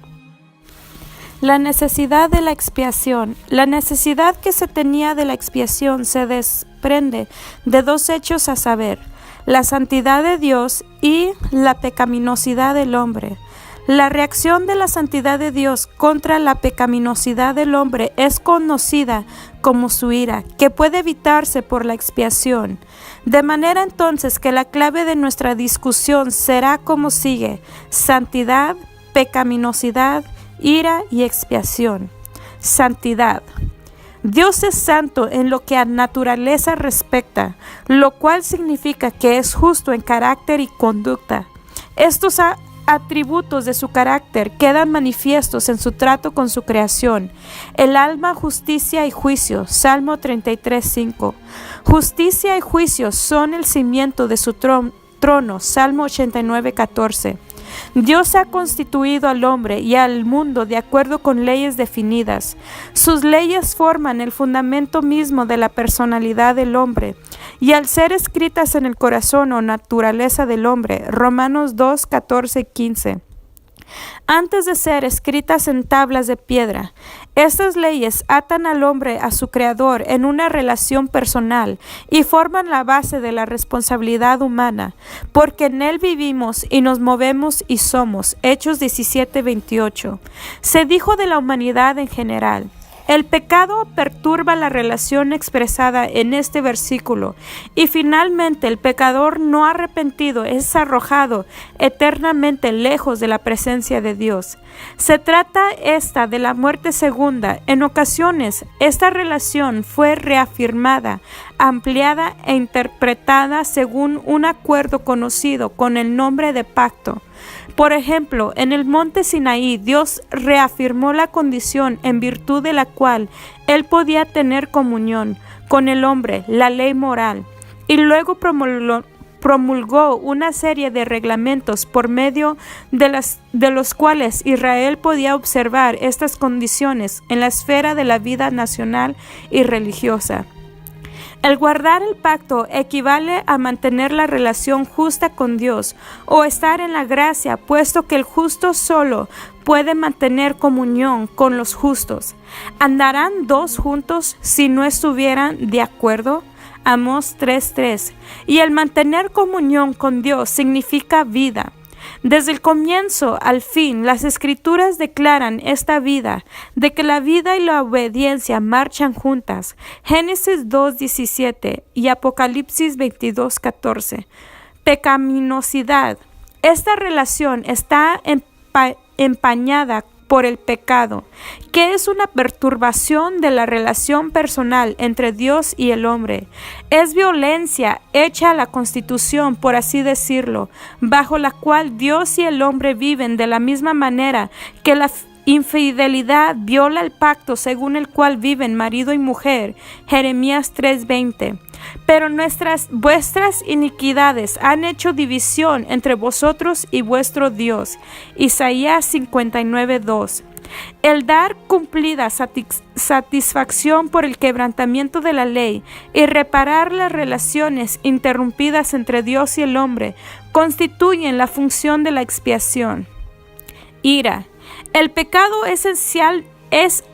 La necesidad de la expiación. La necesidad que se tenía de la expiación se desprende de dos hechos, a saber, la santidad de Dios y la pecaminosidad del hombre. La reacción de la santidad de Dios contra la pecaminosidad del hombre es conocida como su ira, que puede evitarse por la expiación. De manera entonces que la clave de nuestra discusión será como sigue: santidad, pecaminosidad, ira y expiación. Santidad. Dios es santo en lo que a naturaleza respecta, lo cual significa que es justo en carácter y conducta. Estos atributos de su carácter quedan manifiestos en su trato con su creación. El alma, justicia y juicio. Salmo 33:5. Justicia y juicio son el cimiento de su trono. Salmo 89:14. Dios ha constituido al hombre y al mundo de acuerdo con leyes definidas. Sus leyes forman el fundamento mismo de la personalidad del hombre, y al ser escritas en el corazón o naturaleza del hombre, Romanos 2:14-15. Antes de ser escritas en tablas de piedra, estas leyes atan al hombre a su creador en una relación personal y forman la base de la responsabilidad humana, porque en él vivimos y nos movemos y somos. Hechos 17:28. Se dijo de la humanidad en general: el pecado perturba la relación expresada en este versículo, y finalmente el pecador no arrepentido es arrojado eternamente lejos de la presencia de Dios. Se trata de la muerte segunda. En ocasiones, esta relación fue reafirmada, ampliada e interpretada según un acuerdo conocido con el nombre de pacto. Por ejemplo, en el monte Sinaí, Dios reafirmó la condición en virtud de la cual Él podía tener comunión con el hombre, la ley moral, y luego promulgó una serie de reglamentos por medio de los cuales Israel podía observar estas condiciones en la esfera de la vida nacional y religiosa. El guardar el pacto equivale a mantener la relación justa con Dios o estar en la gracia, puesto que el justo solo puede mantener comunión con los justos. ¿Andarán dos juntos si no estuvieran de acuerdo? Amós 3:3. Y el mantener comunión con Dios significa vida. Desde el comienzo al fin, las Escrituras declaran esta vida, de que la vida y la obediencia marchan juntas. Génesis 2:17 y Apocalipsis 22:14. Pecaminosidad. Esta relación está empañada por el pecado, que es una perturbación de la relación personal entre Dios y el hombre. Es violencia hecha a la constitución, por así decirlo, bajo la cual Dios y el hombre viven de la misma manera que la infidelidad viola el pacto según el cual viven marido y mujer. Jeremías 3:20. Pero vuestras iniquidades han hecho división entre vosotros y vuestro Dios. Isaías 59:2. El dar cumplida satisfacción por el quebrantamiento de la ley y reparar las relaciones interrumpidas entre Dios y el hombre constituyen la función de la expiación. Ira. El pecado es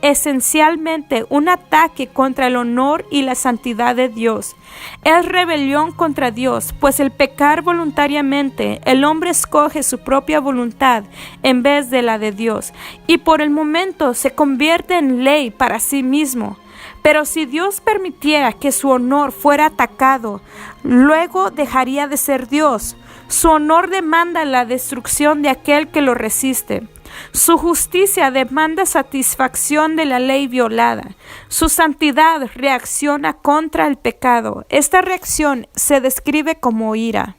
esencialmente un ataque contra el honor y la santidad de Dios. Es rebelión contra Dios, pues al pecar voluntariamente, el hombre escoge su propia voluntad en vez de la de Dios, y por el momento se convierte en ley para sí mismo. Pero si Dios permitiera que su honor fuera atacado, luego dejaría de ser Dios. Su honor demanda la destrucción de aquel que lo resiste. Su justicia demanda satisfacción de la ley violada. Su santidad reacciona contra el pecado. Esta reacción se describe como ira.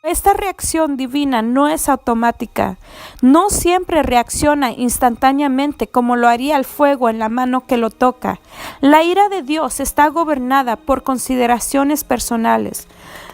Esta reacción divina no es automática. No siempre reacciona instantáneamente como lo haría el fuego en la mano que lo toca. La ira de Dios está gobernada por consideraciones personales.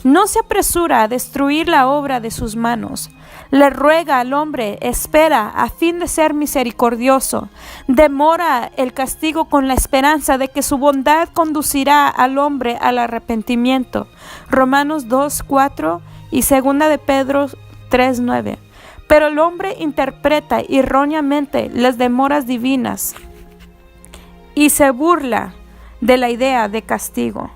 No se apresura a destruir la obra de sus manos. Le ruega al hombre, espera a fin de ser misericordioso. Demora el castigo con la esperanza de que su bondad conducirá al hombre al arrepentimiento. Romanos 2:4 y 2 de Pedro 3:9. Pero el hombre interpreta erróneamente las demoras divinas y se burla de la idea de castigo.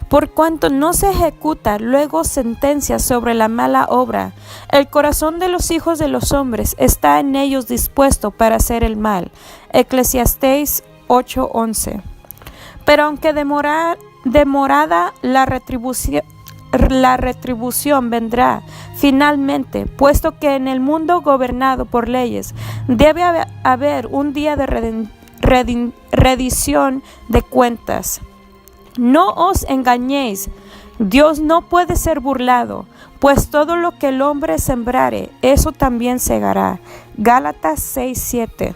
Por cuanto no se ejecuta luego sentencia sobre la mala obra, el corazón de los hijos de los hombres está en ellos dispuesto para hacer el mal. Eclesiastés 8:11. Pero aunque demorada la retribución vendrá finalmente, puesto que en el mundo gobernado por leyes debe haber un día de rendición de cuentas. No os engañéis, Dios no puede ser burlado, pues todo lo que el hombre sembrare, eso también segará. Gálatas 6:7.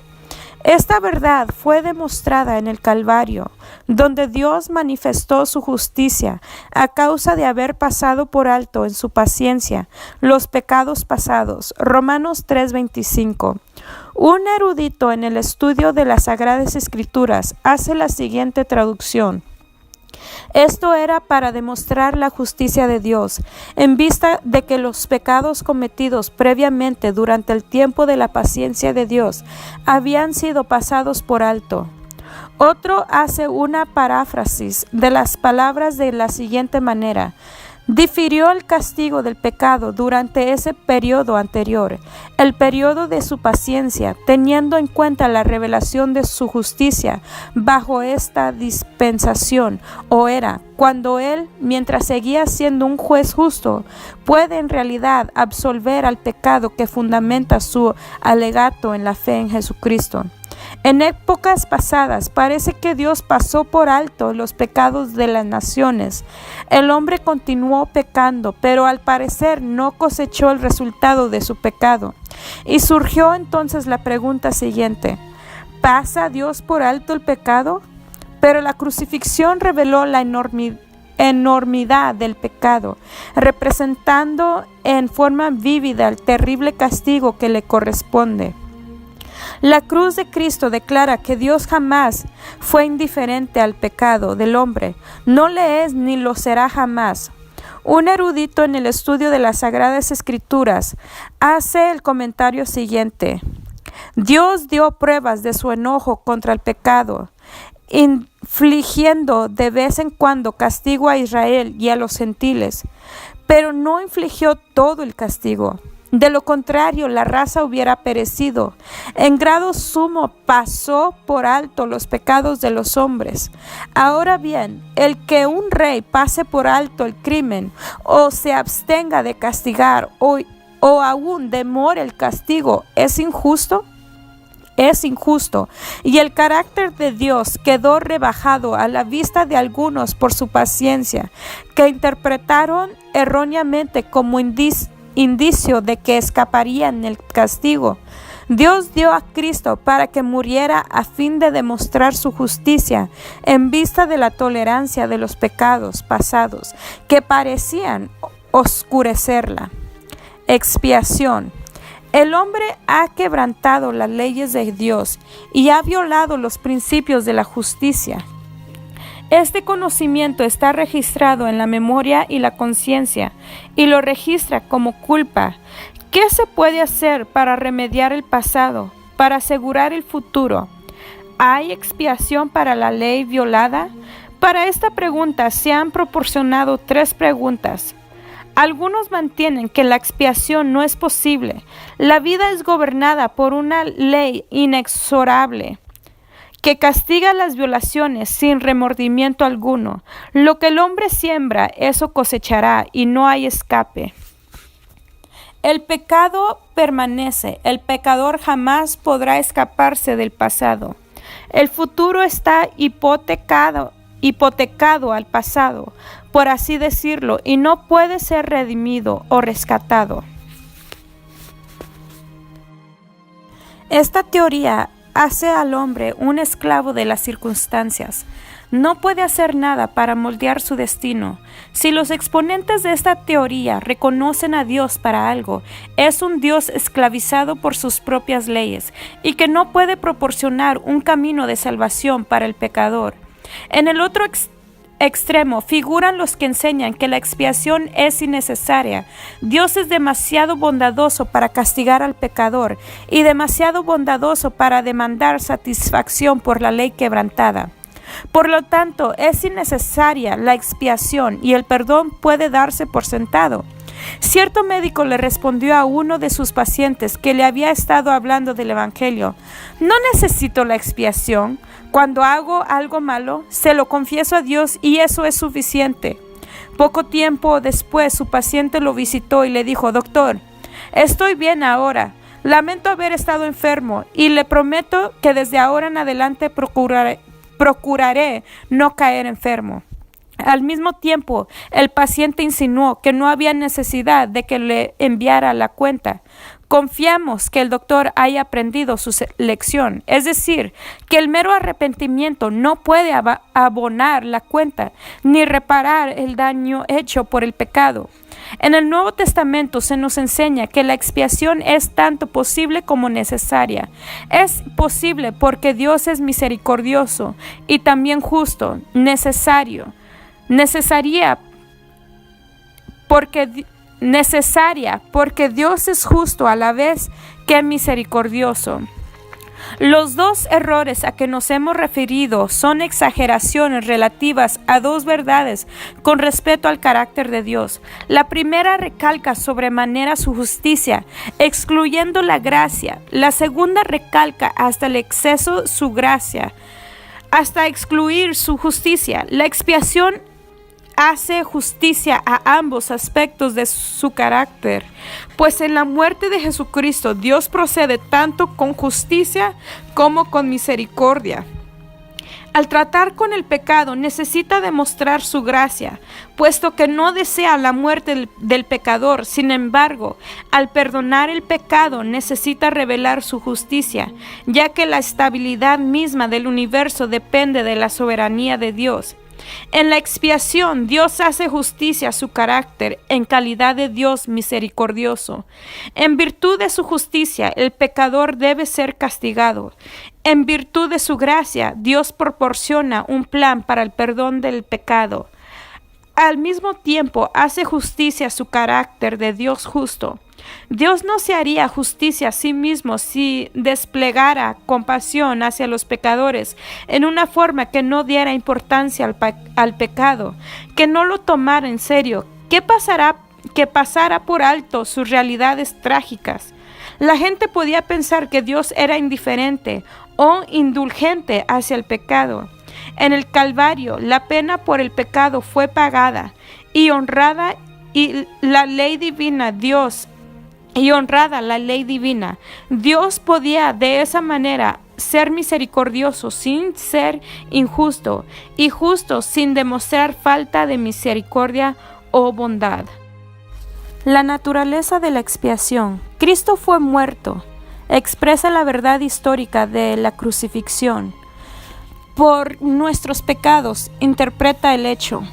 Esta verdad fue demostrada en el Calvario, donde Dios manifestó su justicia a causa de haber pasado por alto en su paciencia los pecados pasados. Romanos 3:25. Un erudito en el estudio de las Sagradas Escrituras hace la siguiente traducción. Esto era para demostrar la justicia de Dios, en vista de que los pecados cometidos previamente durante el tiempo de la paciencia de Dios habían sido pasados por alto. Otro hace una paráfrasis de las palabras de la siguiente manera: difirió el castigo del pecado durante ese periodo anterior, el periodo de su paciencia, teniendo en cuenta la revelación de su justicia bajo esta dispensación o era, cuando él, mientras seguía siendo un juez justo, puede en realidad absolver al pecado que fundamenta su alegato en la fe en Jesucristo. En épocas pasadas parece que Dios pasó por alto los pecados de las naciones. El hombre continuó pecando, pero al parecer no cosechó el resultado de su pecado. Y surgió entonces la pregunta siguiente: ¿pasa Dios por alto el pecado? Pero la crucifixión reveló la enormidad del pecado, representando en forma vívida el terrible castigo que le corresponde. La cruz de Cristo declara que Dios jamás fue indiferente al pecado del hombre, no le es ni lo será jamás. Un erudito en el estudio de las Sagradas Escrituras hace el comentario siguiente: Dios dio pruebas de su enojo contra el pecado, infligiendo de vez en cuando castigo a Israel y a los gentiles, pero no infligió todo el castigo. De lo contrario, la raza hubiera perecido. En grado sumo pasó por alto los pecados de los hombres. Ahora bien, el que un rey pase por alto el crimen, o se abstenga de castigar, o aún demore el castigo, ¿es injusto? Es injusto, y el carácter de Dios quedó rebajado a la vista de algunos por su paciencia, que interpretaron erróneamente como indicio de que escaparían el castigo. Dios dio a Cristo para que muriera a fin de demostrar su justicia en vista de la tolerancia de los pecados pasados que parecían oscurecerla. Expiación. El hombre ha quebrantado las leyes de Dios y ha violado los principios de la justicia. Este conocimiento está registrado en la memoria y la conciencia y lo registra como culpa. ¿Qué se puede hacer para remediar el pasado, para asegurar el futuro? ¿Hay expiación para la ley violada? Para esta pregunta se han proporcionado 3 preguntas. Algunos mantienen que la expiación no es posible. La vida es gobernada por una ley inexorable que castiga las violaciones sin remordimiento alguno. Lo que el hombre siembra, eso cosechará, y no hay escape. El pecado permanece. El pecador jamás podrá escaparse del pasado. El futuro está hipotecado al pasado, por así decirlo, y no puede ser redimido o rescatado. Esta teoría hace al hombre un esclavo de las circunstancias. No puede hacer nada para moldear su destino. Si los exponentes de esta teoría reconocen a Dios para algo, es un Dios esclavizado por sus propias leyes y que no puede proporcionar un camino de salvación para el pecador. En el otro extremo figuran los que enseñan que la expiación es innecesaria. Dios es demasiado bondadoso para castigar al pecador y demasiado bondadoso para demandar satisfacción por la ley quebrantada. Por lo tanto, es innecesaria la expiación y el perdón puede darse por sentado. Cierto médico le respondió a uno de sus pacientes que le había estado hablando del Evangelio: no necesito la expiación. Cuando hago algo malo, se lo confieso a Dios y eso es suficiente. Poco tiempo después, su paciente lo visitó y le dijo: doctor, estoy bien ahora. Lamento haber estado enfermo y le prometo que desde ahora en adelante procuraré no caer enfermo. Al mismo tiempo, el paciente insinuó que no había necesidad de que le enviara la cuenta. Confiamos que el doctor haya aprendido su lección, es decir, que el mero arrepentimiento no puede abonar la cuenta ni reparar el daño hecho por el pecado. En el Nuevo Testamento se nos enseña que la expiación es tanto posible como necesaria. Es posible porque Dios es misericordioso y también justo, necesaria porque Dios es justo a la vez que misericordioso. Los 2 errores a que nos hemos referido son exageraciones relativas a 2 verdades con respecto al carácter de Dios. La primera recalca sobremanera su justicia, excluyendo la gracia. La segunda recalca hasta el exceso su gracia, hasta excluir su justicia. La expiación hace justicia a ambos aspectos de su carácter, pues en la muerte de Jesucristo Dios procede tanto con justicia como con misericordia. Al tratar con el pecado necesita demostrar su gracia, puesto que no desea la muerte del pecador. Sin embargo, al perdonar el pecado necesita revelar su justicia, ya que la estabilidad misma del universo depende de la soberanía de Dios. En la expiación, Dios hace justicia a su carácter en calidad de Dios misericordioso. En virtud de su justicia, el pecador debe ser castigado. En virtud de su gracia, Dios proporciona un plan para el perdón del pecado. Al mismo tiempo, hace justicia a su carácter de Dios justo. Dios no se haría justicia a sí mismo si desplegara compasión hacia los pecadores en una forma que no diera importancia al pecado, que no lo tomara en serio. ¿Qué que pasara por alto sus realidades trágicas. La gente podía pensar que Dios era indiferente o indulgente hacia el pecado. En el Calvario, la pena por el pecado fue pagada y honrada la ley divina. Dios podía de esa manera ser misericordioso sin ser injusto y justo sin demostrar falta de misericordia o bondad. La naturaleza de la expiación. Cristo fue muerto. Expresa la verdad histórica de la crucifixión. Por nuestros pecados, interpreta el hecho.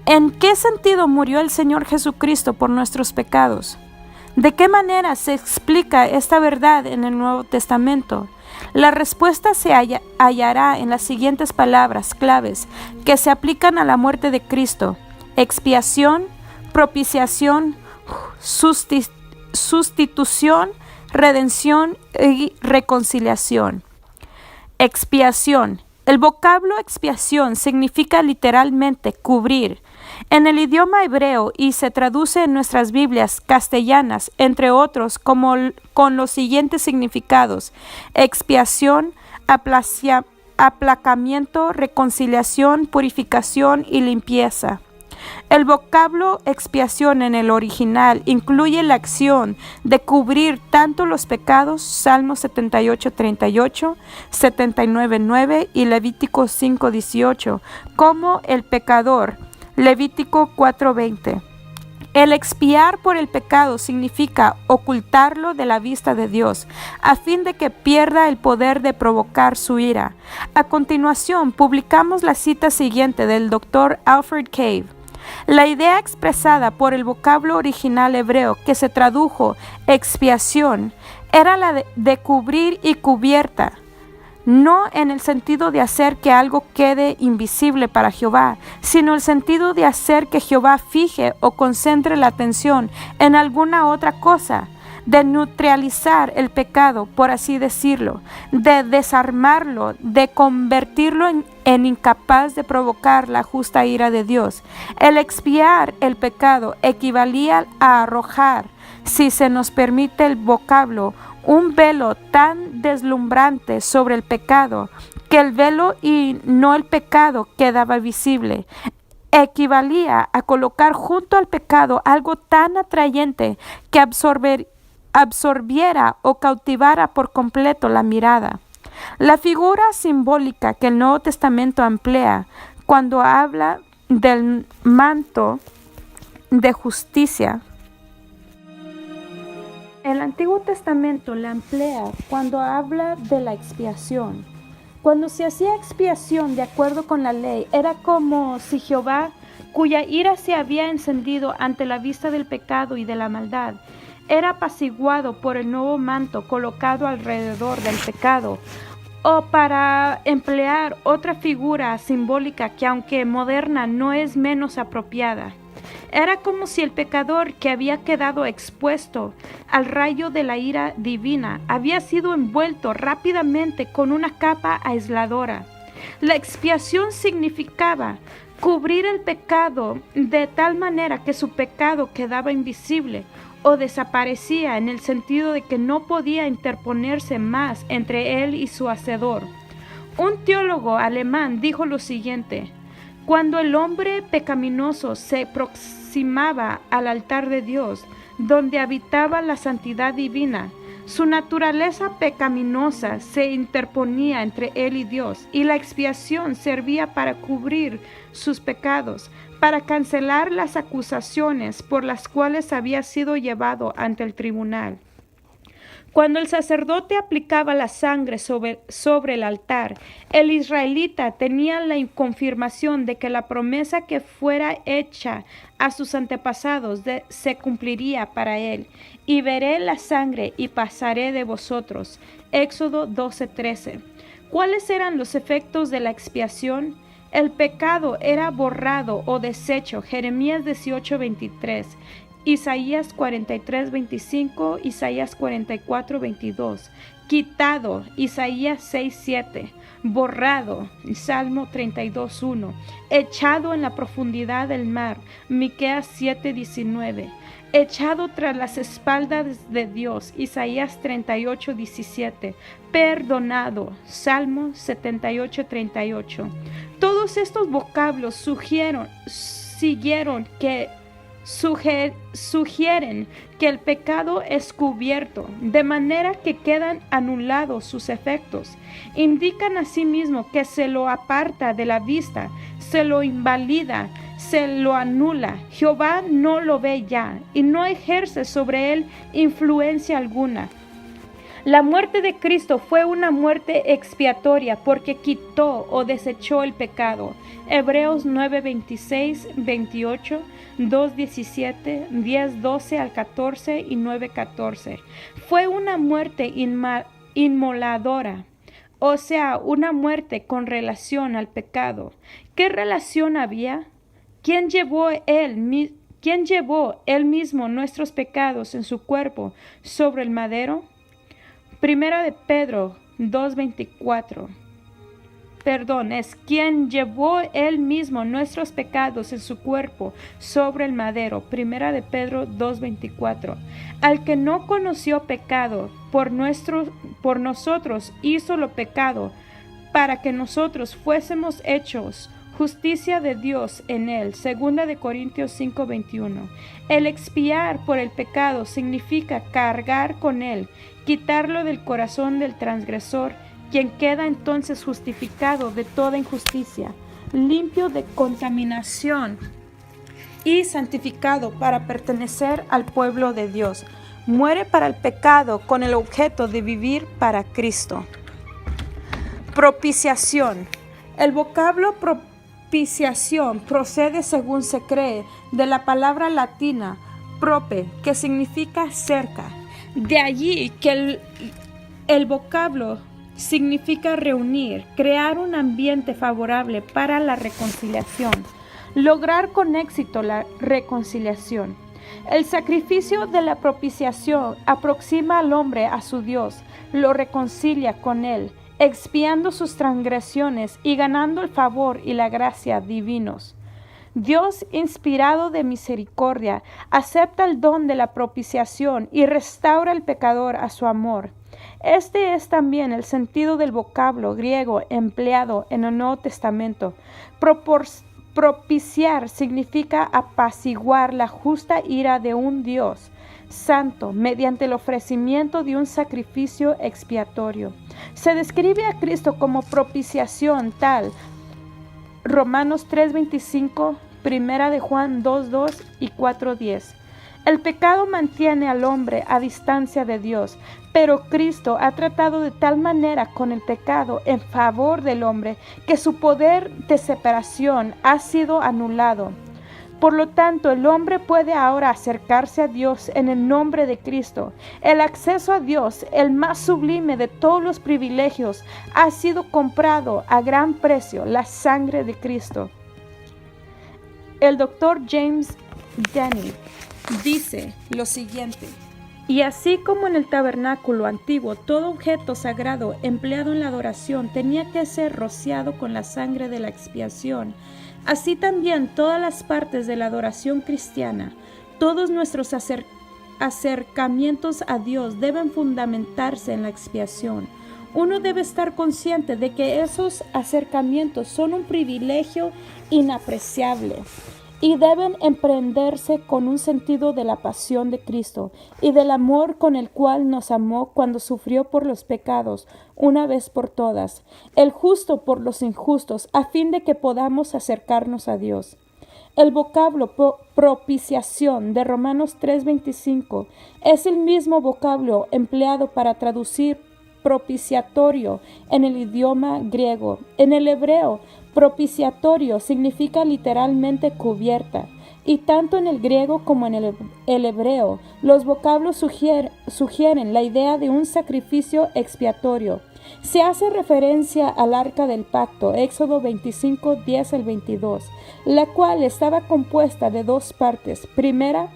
¿En qué sentido murió el Señor Jesucristo por nuestros pecados? ¿De qué manera se explica esta verdad en el Nuevo Testamento? La respuesta se hallará en las siguientes palabras claves que se aplican a la muerte de Cristo: expiación, propiciación, sustitución, redención y reconciliación. Expiación. El vocablo expiación significa literalmente cubrir. En el idioma hebreo y se traduce en nuestras Biblias castellanas, entre otros, con los siguientes significados: expiación, aplacamiento, reconciliación, purificación y limpieza. El vocablo expiación en el original incluye la acción de cubrir tanto los pecados, Salmos 78:38, 79:9 y Levítico 5:18, como el pecador, Levítico 4:20. El expiar por el pecado significa ocultarlo de la vista de Dios, a fin de que pierda el poder de provocar su ira. A continuación, publicamos la cita siguiente del Dr. Alfred Cave. La idea expresada por el vocablo original hebreo que se tradujo expiación era la de cubrir y cubierta, no en el sentido de hacer que algo quede invisible para Jehová, sino el sentido de hacer que Jehová fije o concentre la atención en alguna otra cosa, de neutralizar el pecado, por así decirlo, de desarmarlo, de convertirlo en incapaz de provocar la justa ira de Dios. El expiar el pecado equivalía a arrojar, si se nos permite el vocablo, un velo tan deslumbrante sobre el pecado que el velo y no el pecado quedaba visible. Equivalía a colocar junto al pecado algo tan atrayente que absorbiera o cautivara por completo la mirada. La figura simbólica que el Nuevo Testamento emplea cuando habla del manto de justicia, el Antiguo Testamento la emplea cuando habla de la expiación. Cuando se hacía expiación de acuerdo con la ley, era como si Jehová, cuya ira se había encendido ante la vista del pecado y de la maldad, era apaciguado por el nuevo manto colocado alrededor del pecado. O para emplear otra figura simbólica que, aunque moderna, no es menos apropiada, era como si el pecador que había quedado expuesto al rayo de la ira divina había sido envuelto rápidamente con una capa aisladora. La expiación significaba cubrir el pecado de tal manera que su pecado quedaba invisible o desaparecía, en el sentido de que no podía interponerse más entre él y su hacedor. Un teólogo alemán dijo lo siguiente: cuando el hombre pecaminoso se aproximaba al altar de Dios, donde habitaba la santidad divina, su naturaleza pecaminosa se interponía entre él y Dios, y la expiación servía para cubrir sus pecados, para cancelar las acusaciones por las cuales había sido llevado ante el tribunal. Cuando el sacerdote aplicaba la sangre sobre el altar, el israelita tenía la confirmación de que la promesa que fuera hecha a sus antepasados se cumpliría para él. Y veré la sangre y pasaré de vosotros. Éxodo 12:13. ¿Cuáles eran los efectos de la expiación? El pecado era borrado o deshecho. Jeremías 18:23. Isaías 43:25, Isaías 44:22, quitado, Isaías 6:7, borrado, Salmo 32:1, echado en la profundidad del mar, Miqueas 7:19, echado tras las espaldas de Dios, Isaías 38:17, perdonado, Salmo 78:38. Todos estos vocablos sugieren que el pecado es cubierto, de manera que quedan anulados sus efectos. Indican asimismo que se lo aparta de la vista, se lo invalida, se lo anula. Jehová no lo ve ya y no ejerce sobre él influencia alguna. La muerte de Cristo fue una muerte expiatoria porque quitó o desechó el pecado. Hebreos 9:26, 28, 2:17, 10:12 al 14 y 9:14. Fue una muerte inmoladora, o sea, una muerte con relación al pecado. ¿Qué relación había? ¿Quién llevó él mismo nuestros pecados en su cuerpo sobre el madero? Primera de Pedro 2:24. Es quien llevó él mismo nuestros pecados en su cuerpo sobre el madero. Primera de Pedro 2:24. Al que no conoció pecado, por nosotros hizo lo pecado, para que nosotros fuésemos hechos justicia de Dios en él. Segunda de Corintios 5:21. El expiar por el pecado significa cargar con él, quitarlo del corazón del transgresor, quien queda entonces justificado de toda injusticia, limpio de contaminación y santificado para pertenecer al pueblo de Dios. Muere para el pecado con el objeto de vivir para Cristo. Propiciación. El vocablo propiciación procede, según se cree, de la palabra latina prope, que significa cerca. De allí que el vocablo significa reunir, crear un ambiente favorable para la reconciliación, lograr con éxito la reconciliación. El sacrificio de la propiciación aproxima al hombre a su Dios, lo reconcilia con él, expiando sus transgresiones y ganando el favor y la gracia divinos. Dios, inspirado de misericordia, acepta el don de la propiciación y restaura al pecador a su amor. Este es también el sentido del vocablo griego empleado en el Nuevo Testamento. Propiciar significa apaciguar la justa ira de un Dios santo mediante el ofrecimiento de un sacrificio expiatorio. Se describe a Cristo como propiciación tal. Romanos 3:25, Primera de Juan 2:2 y 4:10. El pecado mantiene al hombre a distancia de Dios, pero Cristo ha tratado de tal manera con el pecado en favor del hombre que su poder de separación ha sido anulado. Por lo tanto, el hombre puede ahora acercarse a Dios en el nombre de Cristo. El acceso a Dios, el más sublime de todos los privilegios, ha sido comprado a gran precio, la sangre de Cristo. El doctor James Denney dice lo siguiente: y así como en el tabernáculo antiguo todo objeto sagrado empleado en la adoración tenía que ser rociado con la sangre de la expiación, así también todas las partes de la adoración cristiana, todos nuestros acercamientos a Dios deben fundamentarse en la expiación. Uno debe estar consciente de que esos acercamientos son un privilegio inapreciable y deben emprenderse con un sentido de la pasión de Cristo y del amor con el cual nos amó cuando sufrió por los pecados una vez por todas, el justo por los injustos, a fin de que podamos acercarnos a Dios. El vocablo propiciación de Romanos 3:25 es el mismo vocablo empleado para traducir propiciatorio en el idioma griego. En el hebreo, propiciatorio significa literalmente cubierta, y tanto en el griego como en el hebreo, los vocablos sugieren la idea de un sacrificio expiatorio. Se hace referencia al arca del pacto, Éxodo 25, 10 al 22, la cual estaba compuesta de dos partes. Primera,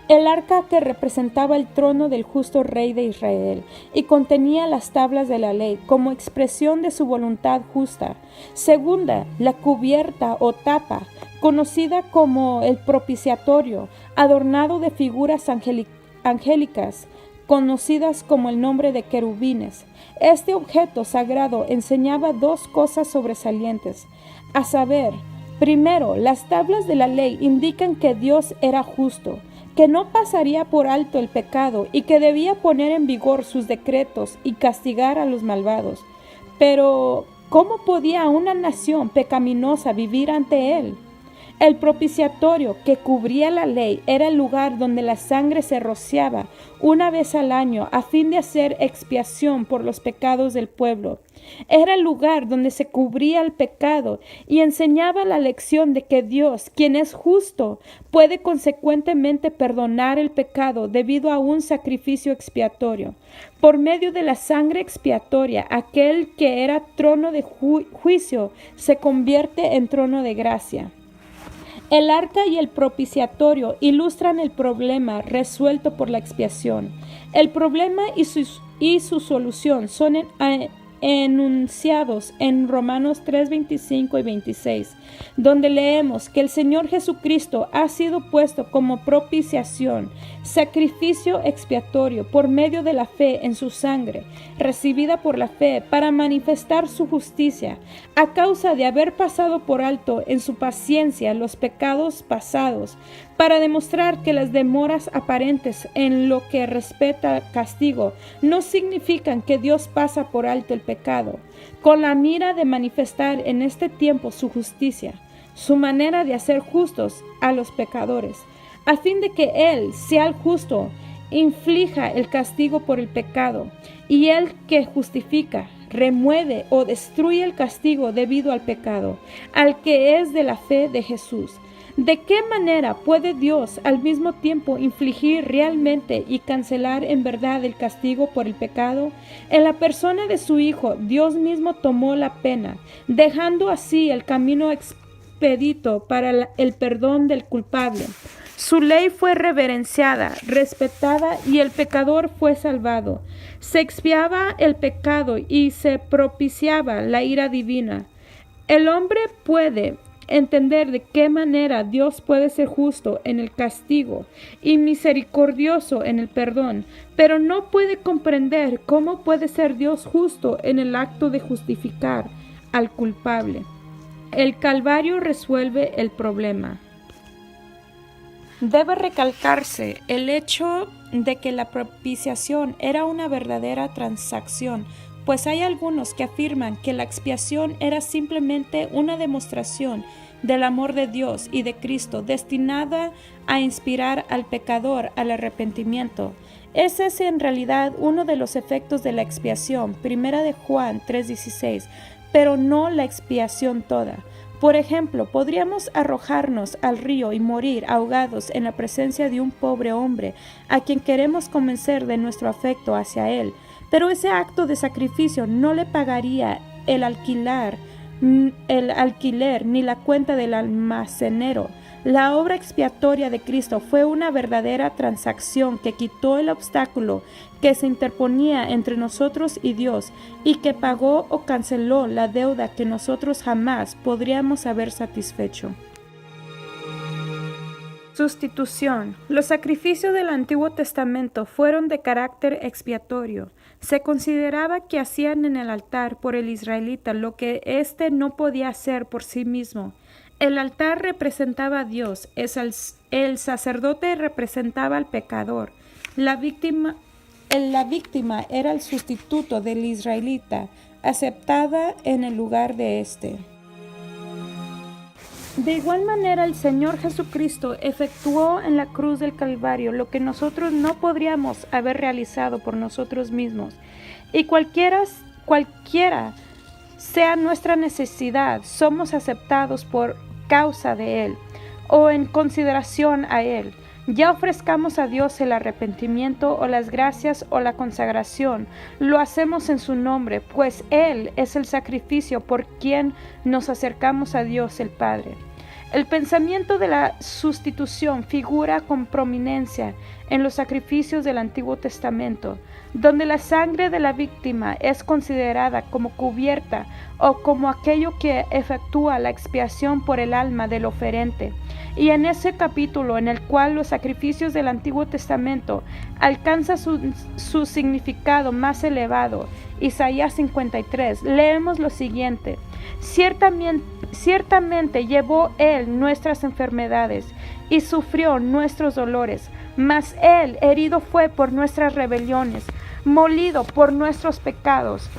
El arca que representaba el trono del justo rey de Israel y contenía las tablas de la ley como expresión de su voluntad justa. Segunda, la cubierta o tapa, conocida como el propiciatorio, adornado de figuras angélicas, conocidas como el nombre de querubines. Este objeto sagrado enseñaba dos cosas sobresalientes, a saber, primero, las tablas de la ley indican que Dios era justo, que no pasaría por alto el pecado y que debía poner en vigor sus decretos y castigar a los malvados. Pero, ¿cómo podía una nación pecaminosa vivir ante él? El propiciatorio que cubría la ley era el lugar donde la sangre se rociaba una vez al año a fin de hacer expiación por los pecados del pueblo. Era el lugar donde se cubría el pecado y enseñaba la lección de que Dios, quien es justo, puede consecuentemente perdonar el pecado debido a un sacrificio expiatorio. Por medio de la sangre expiatoria, aquel que era trono de juicio se convierte en trono de gracia. El arca y el propiciatorio ilustran el problema resuelto por la expiación. El problema y su solución son enunciados en Romanos 3, 25 y 26, donde leemos que el Señor Jesucristo ha sido puesto como propiciación, sacrificio expiatorio por medio de la fe en su sangre, recibida por la fe para manifestar su justicia, a causa de haber pasado por alto en su paciencia los pecados pasados, para demostrar que las demoras aparentes en lo que respecta al castigo no significan que Dios pasa por alto el pecado, con la mira de manifestar en este tiempo su justicia, su manera de hacer justos a los pecadores, a fin de que Él sea el justo, inflija el castigo por el pecado, y el que justifica, remueve o destruye el castigo debido al pecado, al que es de la fe de Jesús. ¿De qué manera puede Dios al mismo tiempo infligir realmente y cancelar en verdad el castigo por el pecado? En la persona de su Hijo, Dios mismo tomó la pena, dejando así el camino expedito para el perdón del culpable. Su ley fue reverenciada, respetada y el pecador fue salvado. Se expiaba el pecado y se propiciaba la ira divina. El hombre puede entender de qué manera Dios puede ser justo en el castigo y misericordioso en el perdón, pero no puede comprender cómo puede ser Dios justo en el acto de justificar al culpable. El Calvario resuelve el problema. Debe recalcarse el hecho de que la propiciación era una verdadera transacción, pues hay algunos que afirman que la expiación era simplemente una demostración del amor de Dios y de Cristo destinada a inspirar al pecador al arrepentimiento. Ese es en realidad uno de los efectos de la expiación, 1 de Juan 3:16, pero no la expiación toda. Por ejemplo, podríamos arrojarnos al río y morir ahogados en la presencia de un pobre hombre a quien queremos convencer de nuestro afecto hacia él, pero ese acto de sacrificio no le pagaría el alquiler ni la cuenta del almacenero. La obra expiatoria de Cristo fue una verdadera transacción que quitó el obstáculo que se interponía entre nosotros y Dios y que pagó o canceló la deuda que nosotros jamás podríamos haber satisfecho. Sustitución. Los sacrificios del Antiguo Testamento fueron de carácter expiatorio. Se consideraba que hacían en el altar por el israelita lo que éste no podía hacer por sí mismo. El altar representaba a Dios, el sacerdote representaba al pecador. La víctima era el sustituto del israelita, aceptada en el lugar de éste. De igual manera, el Señor Jesucristo efectuó en la cruz del Calvario lo que nosotros no podríamos haber realizado por nosotros mismos. Y cualquiera sea nuestra necesidad, somos aceptados por causa de Él o en consideración a Él. Ya ofrezcamos a Dios el arrepentimiento o las gracias o la consagración, lo hacemos en su nombre, pues Él es el sacrificio por quien nos acercamos a Dios el Padre. El pensamiento de la sustitución figura con prominencia en los sacrificios del Antiguo Testamento, donde la sangre de la víctima es considerada como cubierta o como aquello que efectúa la expiación por el alma del oferente. Y en ese capítulo en el cual los sacrificios del Antiguo Testamento alcanzan su significado más elevado, Isaías 53, leemos lo siguiente: Ciertamente llevó Él nuestras enfermedades y sufrió nuestros dolores, mas Él herido fue por nuestras rebeliones, molido por nuestros pecados.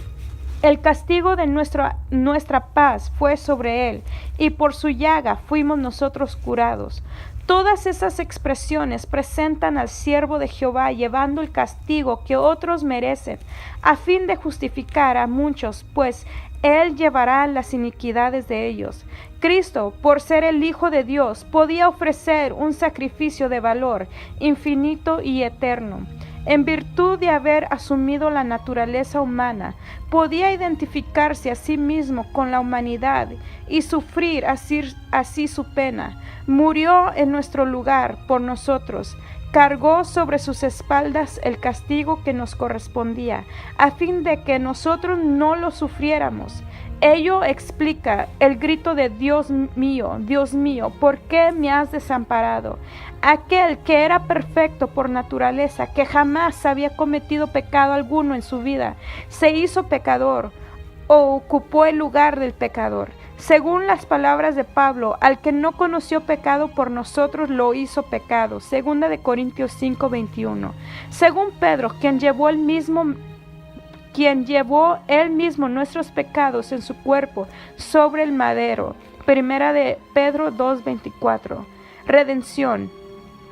El castigo de nuestra paz fue sobre Él, y por su llaga fuimos nosotros curados. Todas esas expresiones presentan al siervo de Jehová llevando el castigo que otros merecen, a fin de justificar a muchos, pues Él llevará las iniquidades de ellos. Cristo, por ser el Hijo de Dios, podía ofrecer un sacrificio de valor infinito y eterno. En virtud de haber asumido la naturaleza humana, podía identificarse a sí mismo con la humanidad y sufrir así su pena. Murió en nuestro lugar por nosotros. Cargó sobre sus espaldas el castigo que nos correspondía, a fin de que nosotros no lo sufriéramos. Ello explica el grito de Dios mío, ¿por qué me has desamparado? Aquel que era perfecto por naturaleza, que jamás había cometido pecado alguno en su vida, se hizo pecador o ocupó el lugar del pecador. Según las palabras de Pablo, al que no conoció pecado por nosotros lo hizo pecado. 2 Corintios 5:21. Según Pedro, quien llevó él mismo nuestros pecados en su cuerpo sobre el madero. 1 Pedro 2:24. Redención.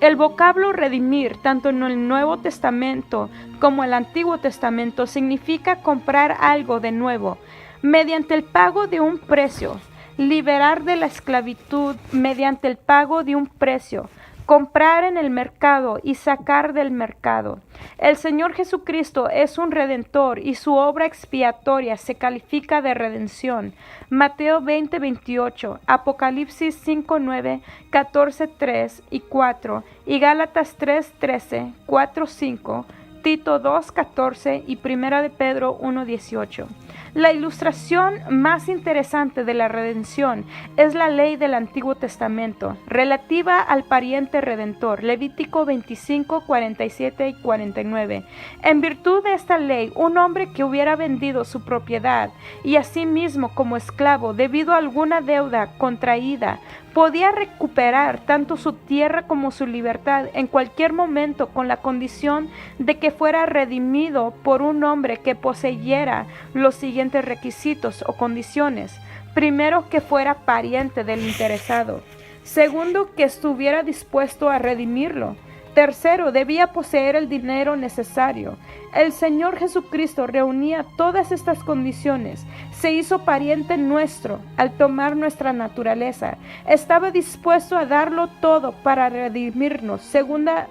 El vocablo redimir, tanto en el Nuevo Testamento como en el Antiguo Testamento, significa comprar algo de nuevo, mediante el pago de un precio. Liberar de la esclavitud mediante el pago de un precio. Comprar en el mercado y sacar del mercado. El Señor Jesucristo es un redentor y su obra expiatoria se califica de redención. Mateo 20:28, Apocalipsis 5:9, 14:3 y 4 y Gálatas 3:13, 4:5, Tito 2:14 y 1 de Pedro 1:18. La ilustración más interesante de la redención es la ley del Antiguo Testamento, relativa al pariente redentor, Levítico 25, 47 y 49. En virtud de esta ley, un hombre que hubiera vendido su propiedad y asimismo como esclavo debido a alguna deuda contraída, podía recuperar tanto su tierra como su libertad en cualquier momento, con la condición de que fuera redimido por un hombre que poseyera los siguientes requisitos o condiciones. Primero, que fuera pariente del interesado. Segundo, que estuviera dispuesto a redimirlo. Tercero, debía poseer el dinero necesario. El Señor Jesucristo reunía todas estas condiciones. Se hizo pariente nuestro al tomar nuestra naturaleza. Estaba dispuesto a darlo todo para redimirnos. 2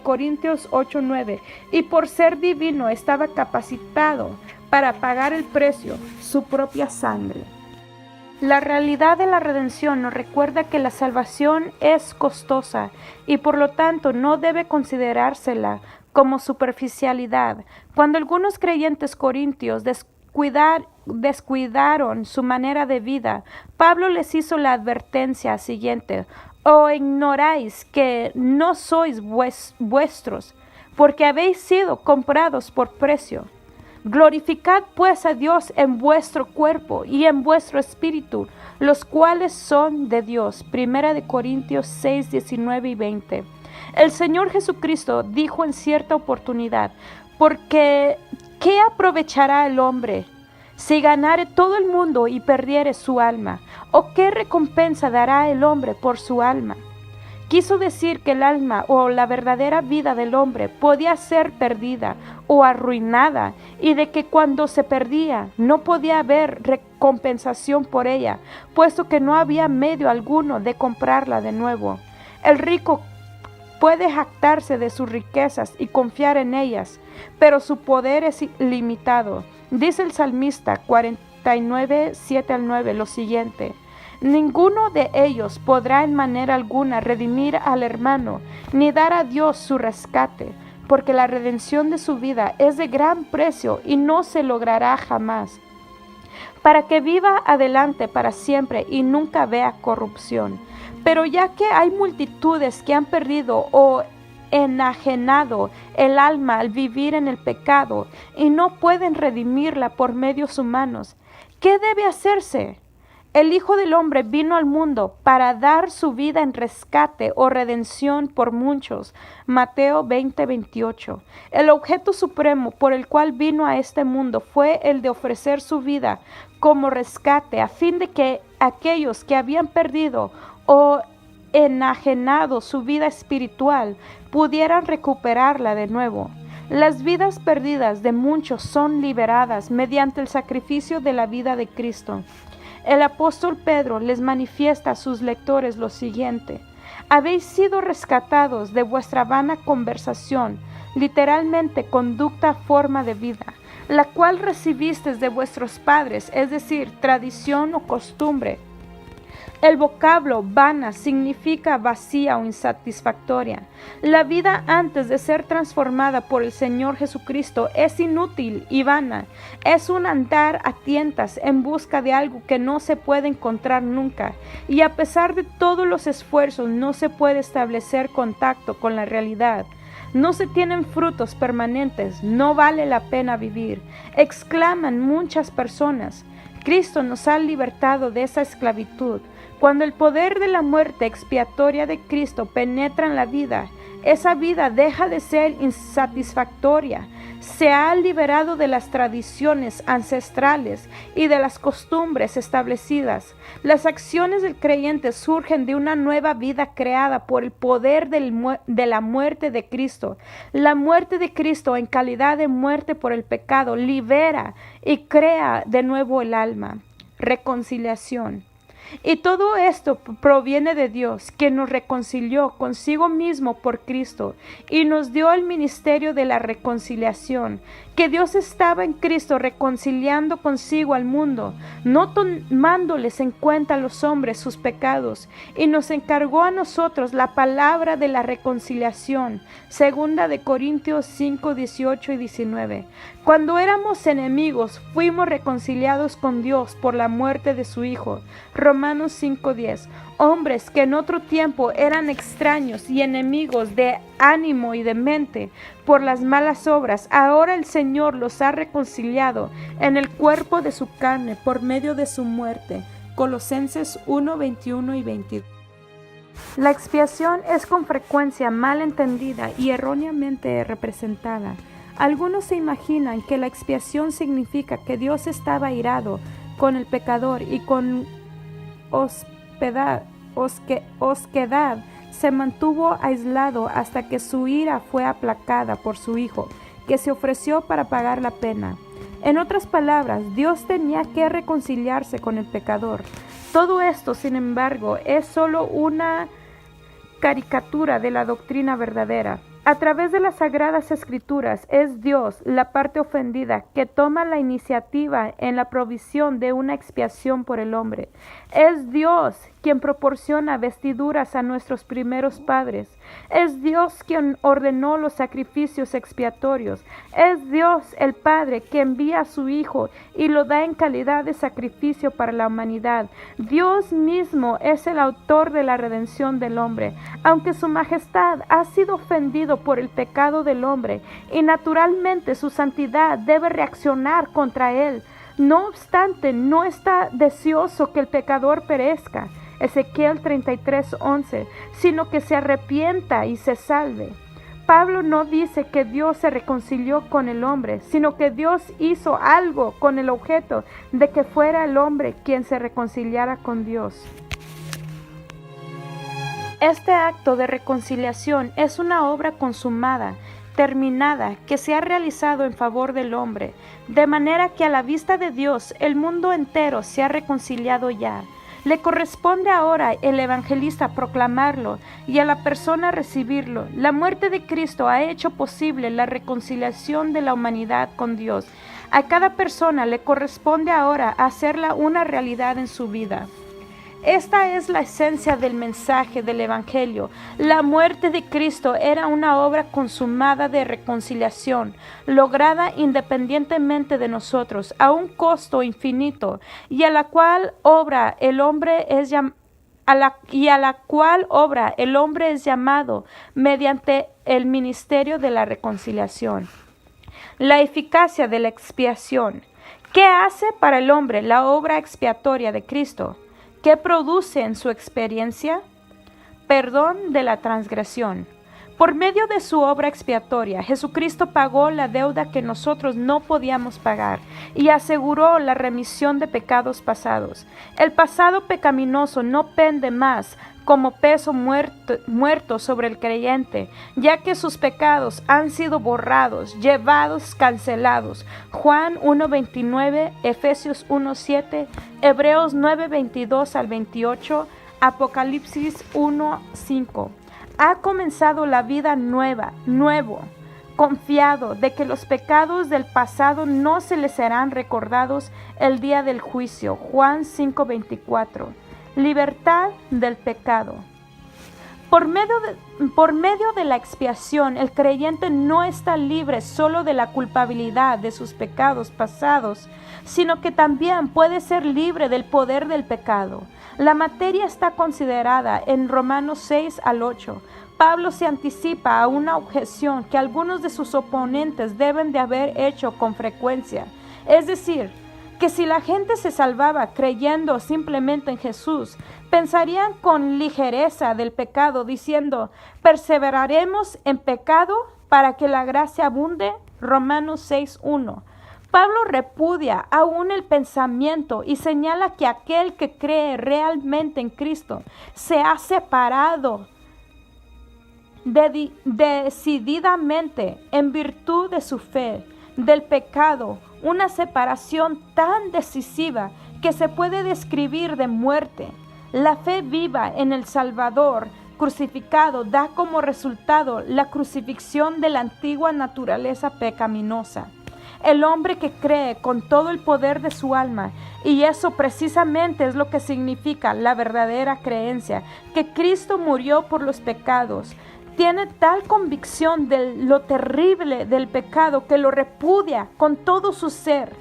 Corintios 8:9. Y por ser divino estaba capacitado para pagar el precio, su propia sangre. La realidad de la redención nos recuerda que la salvación es costosa y por lo tanto no debe considerársela como superficialidad. Cuando algunos creyentes corintios descuidaron su manera de vida, Pablo les hizo la advertencia siguiente: ¿o ignoráis que no sois vuestros, porque habéis sido comprados por precio? Glorificad pues a Dios en vuestro cuerpo y en vuestro espíritu, los cuales son de Dios. 1 Corintios 6, 19 y 20. El Señor Jesucristo dijo en cierta oportunidad: porque ¿qué aprovechará el hombre si ganare todo el mundo y perdiere su alma? ¿O qué recompensa dará el hombre por su alma? Quiso decir que el alma o la verdadera vida del hombre podía ser perdida o arruinada, y de que cuando se perdía no podía haber recompensación por ella, puesto que no había medio alguno de comprarla de nuevo. El rico puede jactarse de sus riquezas y confiar en ellas, pero su poder es limitado. Dice el salmista 49, 7 al 9 lo siguiente: Ninguno de ellos podrá en manera alguna redimir al hermano, ni dar a Dios su rescate, porque la redención de su vida es de gran precio y no se logrará jamás, para que viva adelante para siempre y nunca vea corrupción. Pero ya que hay multitudes que han perdido o enajenado el alma al vivir en el pecado y no pueden redimirla por medios humanos, ¿qué debe hacerse? El Hijo del Hombre vino al mundo para dar su vida en rescate o redención por muchos. Mateo 20:28. El objeto supremo por el cual vino a este mundo fue el de ofrecer su vida como rescate a fin de que aquellos que habían perdido o enajenado su vida espiritual pudieran recuperarla de nuevo. Las vidas perdidas de muchos son liberadas mediante el sacrificio de la vida de Cristo. El apóstol Pedro les manifiesta a sus lectores lo siguiente: habéis sido rescatados de vuestra vana conversación, literalmente conducta, forma de vida, la cual recibisteis de vuestros padres, es decir, tradición o costumbre. El vocablo vana significa vacía o insatisfactoria. La vida antes de ser transformada por el Señor Jesucristo es inútil y vana. Es un andar a tientas en busca de algo que no se puede encontrar nunca. Y a pesar de todos los esfuerzos no se puede establecer contacto con la realidad. No se tienen frutos permanentes, no vale la pena vivir, exclaman muchas personas. Cristo nos ha libertado de esa esclavitud. Cuando el poder de la muerte expiatoria de Cristo penetra en la vida, esa vida deja de ser insatisfactoria. Se ha liberado de las tradiciones ancestrales y de las costumbres establecidas. Las acciones del creyente surgen de una nueva vida creada por el poder de la muerte de Cristo. La muerte de Cristo en calidad de muerte por el pecado libera y crea de nuevo el alma. Reconciliación. Y todo esto proviene de Dios, quien nos reconcilió consigo mismo por Cristo y nos dio el ministerio de la reconciliación, que Dios estaba en Cristo reconciliando consigo al mundo, no tomándoles en cuenta a los hombres sus pecados, y nos encargó a nosotros la palabra de la reconciliación. Segunda de Corintios 5, 18 y 19. Cuando éramos enemigos, fuimos reconciliados con Dios por la muerte de su Hijo. Romanos 5:10. Hombres que en otro tiempo eran extraños y enemigos de ánimo y de mente por las malas obras, ahora el Señor los ha reconciliado en el cuerpo de su carne por medio de su muerte. Colosenses 1, 21 y 22. La expiación es con frecuencia mal entendida y erróneamente representada. Algunos se imaginan que la expiación significa que Dios estaba airado con el pecador y con osquedad se mantuvo aislado hasta que su ira fue aplacada por su Hijo, que se ofreció para pagar la pena. En otras palabras, Dios tenía que reconciliarse con el pecador. Todo esto, sin embargo, es solo una caricatura de la doctrina verdadera. A través de las Sagradas Escrituras es Dios, la parte ofendida, que toma la iniciativa en la provisión de una expiación por el hombre. Es Dios quien proporciona vestiduras a nuestros primeros padres. Es Dios quien ordenó los sacrificios expiatorios. Es Dios el Padre que envía a su Hijo y lo da en calidad de sacrificio para la humanidad. Dios mismo es el autor de la redención del hombre. Aunque su majestad ha sido ofendido por el pecado del hombre y naturalmente su santidad debe reaccionar contra él, no obstante, no está deseoso que el pecador perezca, Ezequiel 33:11, sino que se arrepienta y se salve. Pablo no dice que Dios se reconcilió con el hombre, sino que Dios hizo algo con el objeto de que fuera el hombre quien se reconciliara con Dios. Este acto de reconciliación es una obra consumada, terminada, que se ha realizado en favor del hombre, de manera que a la vista de Dios el mundo entero se ha reconciliado ya. Le corresponde ahora al evangelista proclamarlo y a la persona recibirlo. La muerte de Cristo ha hecho posible la reconciliación de la humanidad con Dios. A cada persona le corresponde ahora hacerla una realidad en su vida. Esta es la esencia del mensaje del Evangelio. La muerte de Cristo era una obra consumada de reconciliación, lograda independientemente de nosotros, a un costo infinito, y a la cual obra el hombre es llamado mediante el ministerio de la reconciliación. La eficacia de la expiación. ¿Qué hace para el hombre la obra expiatoria de Cristo? ¿Qué produce en su experiencia? Perdón de la transgresión. Por medio de su obra expiatoria, Jesucristo pagó la deuda que nosotros no podíamos pagar y aseguró la remisión de pecados pasados. El pasado pecaminoso no pende más como peso muerto sobre el creyente, ya que sus pecados han sido borrados, llevados, cancelados. Juan 1:29, Efesios 1:7, Hebreos 9:22 al 28, Apocalipsis 1:5. Ha comenzado la vida nuevo, confiado de que los pecados del pasado no se les serán recordados el día del juicio. Juan 5:24. Libertad del pecado. Por medio de la expiación, el creyente no está libre solo de la culpabilidad de sus pecados pasados, sino que también puede ser libre del poder del pecado. La materia está considerada en Romanos 6 al 8. Pablo se anticipa a una objeción que algunos de sus oponentes deben de haber hecho con frecuencia. Es decir, que si la gente se salvaba creyendo simplemente en Jesús, pensarían con ligereza del pecado, diciendo, ¿perseveraremos en pecado para que la gracia abunde? Romanos 6:1. Pablo repudia aún el pensamiento y señala que aquel que cree realmente en Cristo se ha separado decididamente en virtud de su fe del pecado, una separación tan decisiva que se puede describir de muerte. La fe viva en el Salvador crucificado da como resultado la crucifixión de la antigua naturaleza pecaminosa. El hombre que cree con todo el poder de su alma, y eso precisamente es lo que significa la verdadera creencia, que Cristo murió por los pecados, tiene tal convicción de lo terrible del pecado que lo repudia con todo su ser.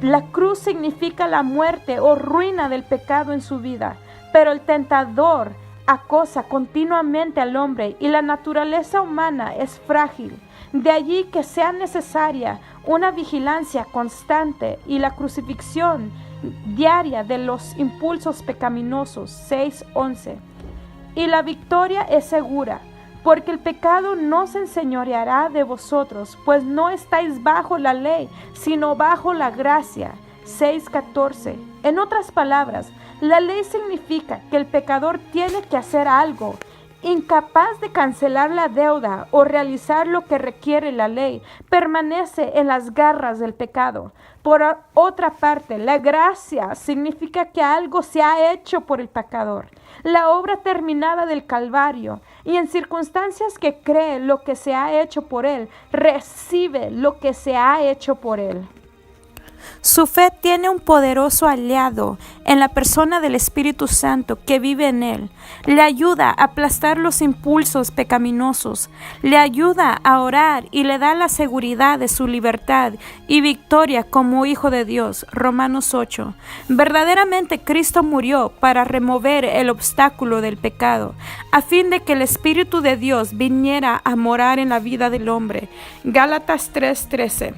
La cruz significa la muerte o ruina del pecado en su vida, pero el tentador acosa continuamente al hombre y la naturaleza humana es frágil. De allí que sea necesaria una vigilancia constante y la crucifixión diaria de los impulsos pecaminosos. 6:11. Y la victoria es segura, porque el pecado no se enseñoreará de vosotros, pues no estáis bajo la ley, sino bajo la gracia. 6:14. En otras palabras, la ley significa que el pecador tiene que hacer algo. Incapaz de cancelar la deuda o realizar lo que requiere la ley, permanece en las garras del pecado. Por otra parte, la gracia significa que algo se ha hecho por el pecador, la obra terminada del Calvario, y en circunstancias que cree lo que se ha hecho por él, recibe lo que se ha hecho por él. Su fe tiene un poderoso aliado en la persona del Espíritu Santo que vive en él. Le ayuda a aplastar los impulsos pecaminosos, le ayuda a orar y le da la seguridad de su libertad y victoria como hijo de Dios. Romanos 8. Verdaderamente Cristo murió para remover el obstáculo del pecado, a fin de que el Espíritu de Dios viniera a morar en la vida del hombre. Gálatas 3:13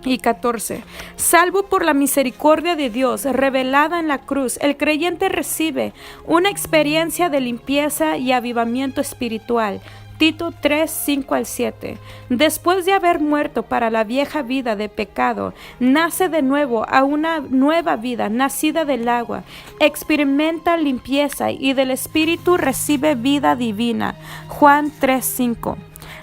y 14. Salvo por la misericordia de Dios revelada en la cruz, el creyente recibe una experiencia de limpieza y avivamiento espiritual. Tito 3:5-7. Después de haber muerto para la vieja vida de pecado, nace de nuevo a una nueva vida nacida del agua, experimenta limpieza y del Espíritu recibe vida divina. Juan 3:5.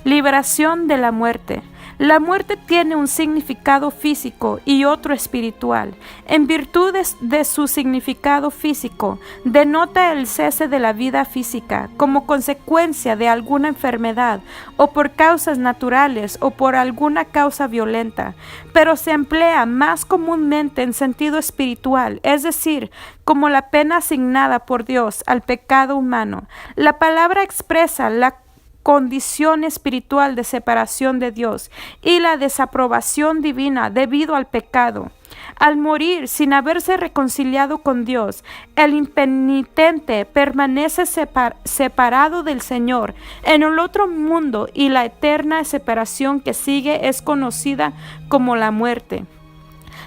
Liberación de la muerte. La muerte tiene un significado físico y otro espiritual. En virtud de su significado físico, denota el cese de la vida física como consecuencia de alguna enfermedad o por causas naturales o por alguna causa violenta, pero se emplea más comúnmente en sentido espiritual, es decir, como la pena asignada por Dios al pecado humano. La palabra expresa la condición espiritual de separación de Dios y la desaprobación divina debido al pecado. Al morir sin haberse reconciliado con Dios, el impenitente permanece separado del Señor en el otro mundo, y la eterna separación que sigue es conocida como la muerte.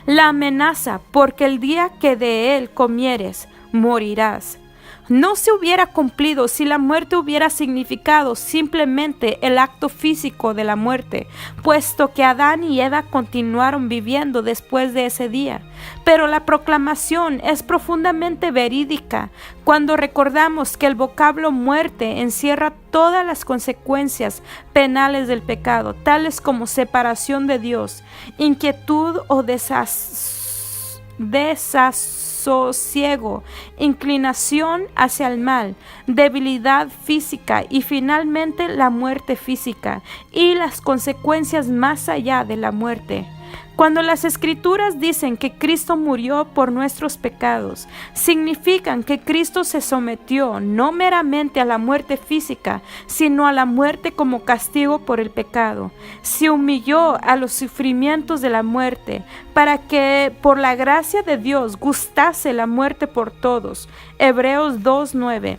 La amenaza, porque el día que de él comieres, morirás, no se hubiera cumplido si la muerte hubiera significado simplemente el acto físico de la muerte, puesto que Adán y Eva continuaron viviendo después de ese día. Pero la proclamación es profundamente verídica cuando recordamos que el vocablo muerte encierra todas las consecuencias penales del pecado, tales como separación de Dios, inquietud o desasosiego, inclinación hacia el mal, debilidad física y finalmente la muerte física y las consecuencias más allá de la muerte. Cuando las Escrituras dicen que Cristo murió por nuestros pecados, significan que Cristo se sometió no meramente a la muerte física, sino a la muerte como castigo por el pecado. Se humilló a los sufrimientos de la muerte, para que por la gracia de Dios gustase la muerte por todos. Hebreos 2:9.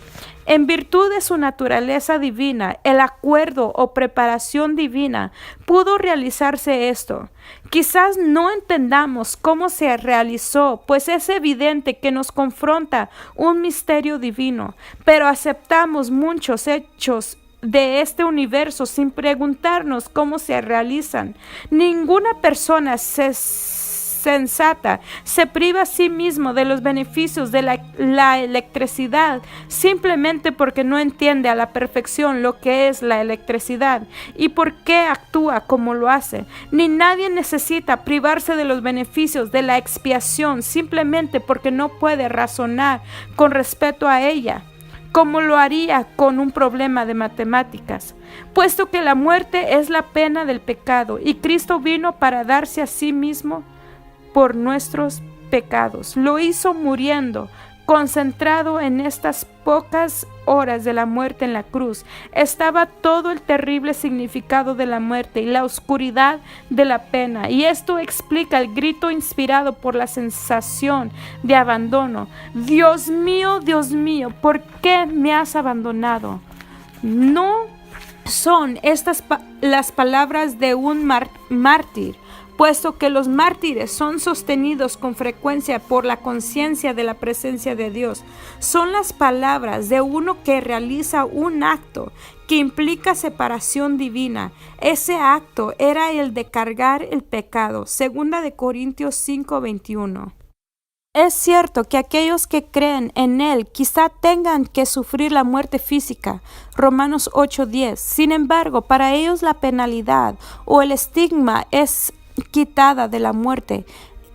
En virtud de su naturaleza divina, el acuerdo o preparación divina, pudo realizarse esto. Quizás no entendamos cómo se realizó, pues es evidente que nos confronta un misterio divino, pero aceptamos muchos hechos de este universo sin preguntarnos cómo se realizan. Ninguna persona sensata se priva a sí mismo de los beneficios de la electricidad simplemente porque no entiende a la perfección lo que es la electricidad y por qué actúa como lo hace. Ni nadie necesita privarse de los beneficios de la expiación simplemente porque no puede razonar con respecto a ella, como lo haría con un problema de matemáticas, puesto que la muerte es la pena del pecado y Cristo vino para darse a sí mismo por nuestros pecados. Lo hizo muriendo. Concentrado en estas pocas horas de la muerte en la cruz, estaba todo el terrible significado de la muerte y la oscuridad de la pena, y esto explica el grito inspirado por la sensación de abandono. Dios mío, ¿por qué me has abandonado? No son estas las palabras de un mártir, puesto que los mártires son sostenidos con frecuencia por la conciencia de la presencia de Dios. Son las palabras de uno que realiza un acto que implica separación divina. Ese acto era el de cargar el pecado. 2 de Corintios 5:21. Es cierto que aquellos que creen en Él quizá tengan que sufrir la muerte física, Romanos 8:10. Sin embargo, para ellos la penalidad o el estigma es quitada de la muerte,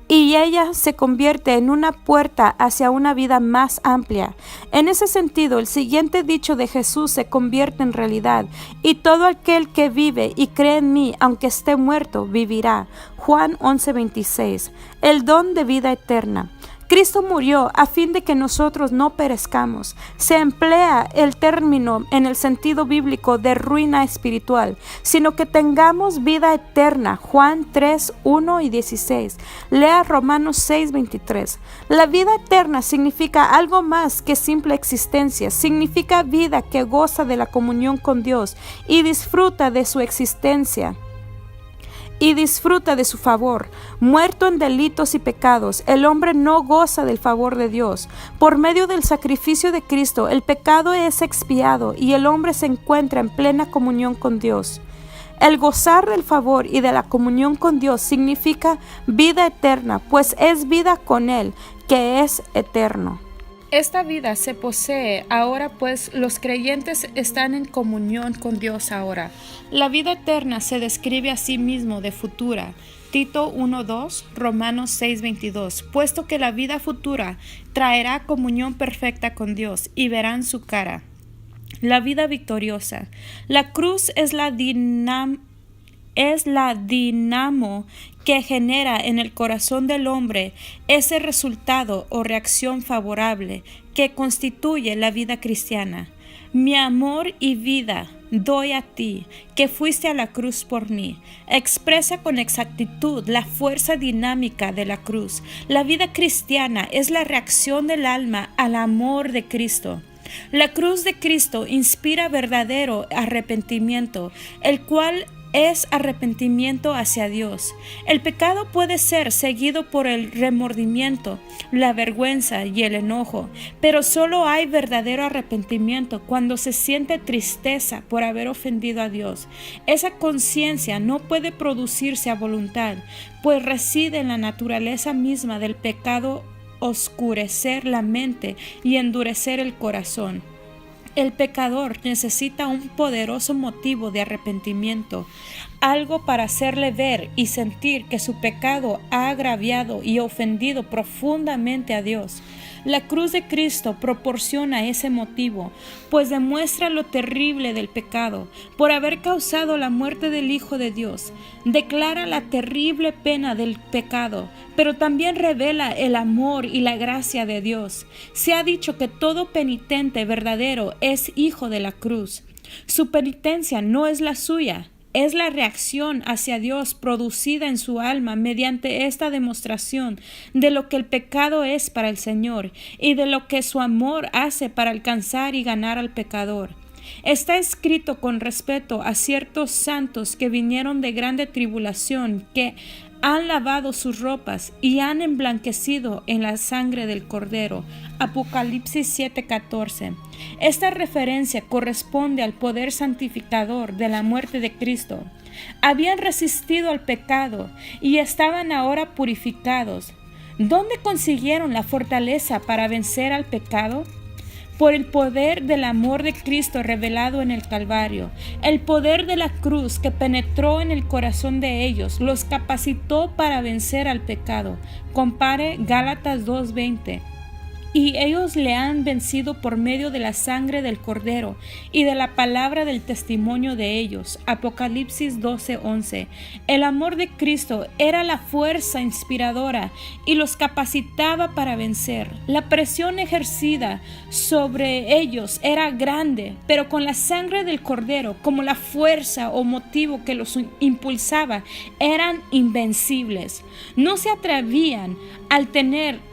y ella se convierte en una puerta hacia una vida más amplia. En ese sentido, el siguiente dicho de Jesús se convierte en realidad: y todo aquel que vive y cree en mí, aunque esté muerto, vivirá. Juan 11:26. El don de vida eterna. Cristo murió a fin de que nosotros no perezcamos. Se emplea el término en el sentido bíblico de ruina espiritual, sino que tengamos vida eterna. Juan 3:1 y 16. Lea Romanos 6:23. La vida eterna significa algo más que simple existencia. Significa vida que goza de la comunión con Dios y disfruta de su existencia y disfruta de su favor. Muerto en delitos y pecados, el hombre no goza del favor de Dios. Por medio del sacrificio de Cristo, el pecado es expiado y el hombre se encuentra en plena comunión con Dios. El gozar del favor y de la comunión con Dios significa vida eterna, pues es vida con Él, que es eterno. Esta vida se posee ahora, pues los creyentes están en comunión con Dios ahora. La vida eterna se describe a sí mismo de futura. Tito 1:2, Romanos 6:22, puesto que la vida futura traerá comunión perfecta con Dios y verán su cara. La vida victoriosa. La cruz es la dinamo que genera en el corazón del hombre ese resultado o reacción favorable que constituye la vida cristiana. Mi amor y vida doy a ti, que fuiste a la cruz por mí. Expresa con exactitud la fuerza dinámica de la cruz. La vida cristiana es la reacción del alma al amor de Cristo. La cruz de Cristo inspira verdadero arrepentimiento, el cual es arrepentimiento hacia Dios. El pecado puede ser seguido por el remordimiento, la vergüenza y el enojo, pero solo hay verdadero arrepentimiento cuando se siente tristeza por haber ofendido a Dios. Esa conciencia no puede producirse a voluntad, pues reside en la naturaleza misma del pecado oscurecer la mente y endurecer el corazón. El pecador necesita un poderoso motivo de arrepentimiento, algo para hacerle ver y sentir que su pecado ha agraviado y ofendido profundamente a Dios. La cruz de Cristo proporciona ese motivo, pues demuestra lo terrible del pecado por haber causado la muerte del Hijo de Dios. Declara la terrible pena del pecado, pero también revela el amor y la gracia de Dios. Se ha dicho que todo penitente verdadero es hijo de la cruz. Su penitencia no es la suya. Es la reacción hacia Dios producida en su alma mediante esta demostración de lo que el pecado es para el Señor y de lo que su amor hace para alcanzar y ganar al pecador. Está escrito con respeto a ciertos santos que vinieron de grande tribulación, que han lavado sus ropas y han emblanquecido en la sangre del Cordero. Apocalipsis 7:14. Esta referencia corresponde al poder santificador de la muerte de Cristo. Habían resistido al pecado y estaban ahora purificados. ¿Dónde consiguieron la fortaleza para vencer al pecado? Por el poder del amor de Cristo revelado en el Calvario. El poder de la cruz que penetró en el corazón de ellos los capacitó para vencer al pecado. Compare Gálatas 2:20. Y ellos le han vencido por medio de la sangre del Cordero y de la palabra del testimonio de ellos. Apocalipsis 12:11. El amor de Cristo era la fuerza inspiradora y los capacitaba para vencer. La presión ejercida sobre ellos era grande, pero con la sangre del Cordero como la fuerza o motivo que los impulsaba, eran invencibles. No se atrevían al tener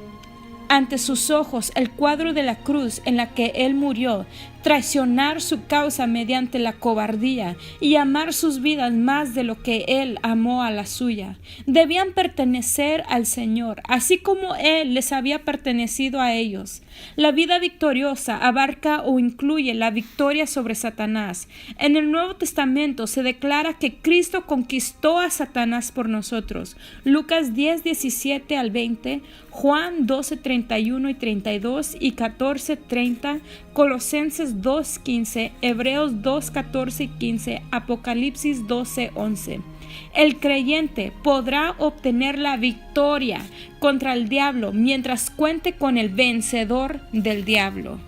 ante sus ojos el cuadro de la cruz en la que Él murió, traicionar su causa mediante la cobardía y amar sus vidas más de lo que Él amó a la suya. Debían pertenecer al Señor, así como Él les había pertenecido a ellos. La vida victoriosa abarca o incluye la victoria sobre Satanás. En el Nuevo Testamento se declara que Cristo conquistó a Satanás por nosotros. Lucas 10:17-20, Juan 12:31 y 32 y 14:30, Colosenses 2:15, Hebreos 2:14 y 15, Apocalipsis 12:11. El creyente podrá obtener la victoria contra el diablo mientras cuente con el vencedor del diablo.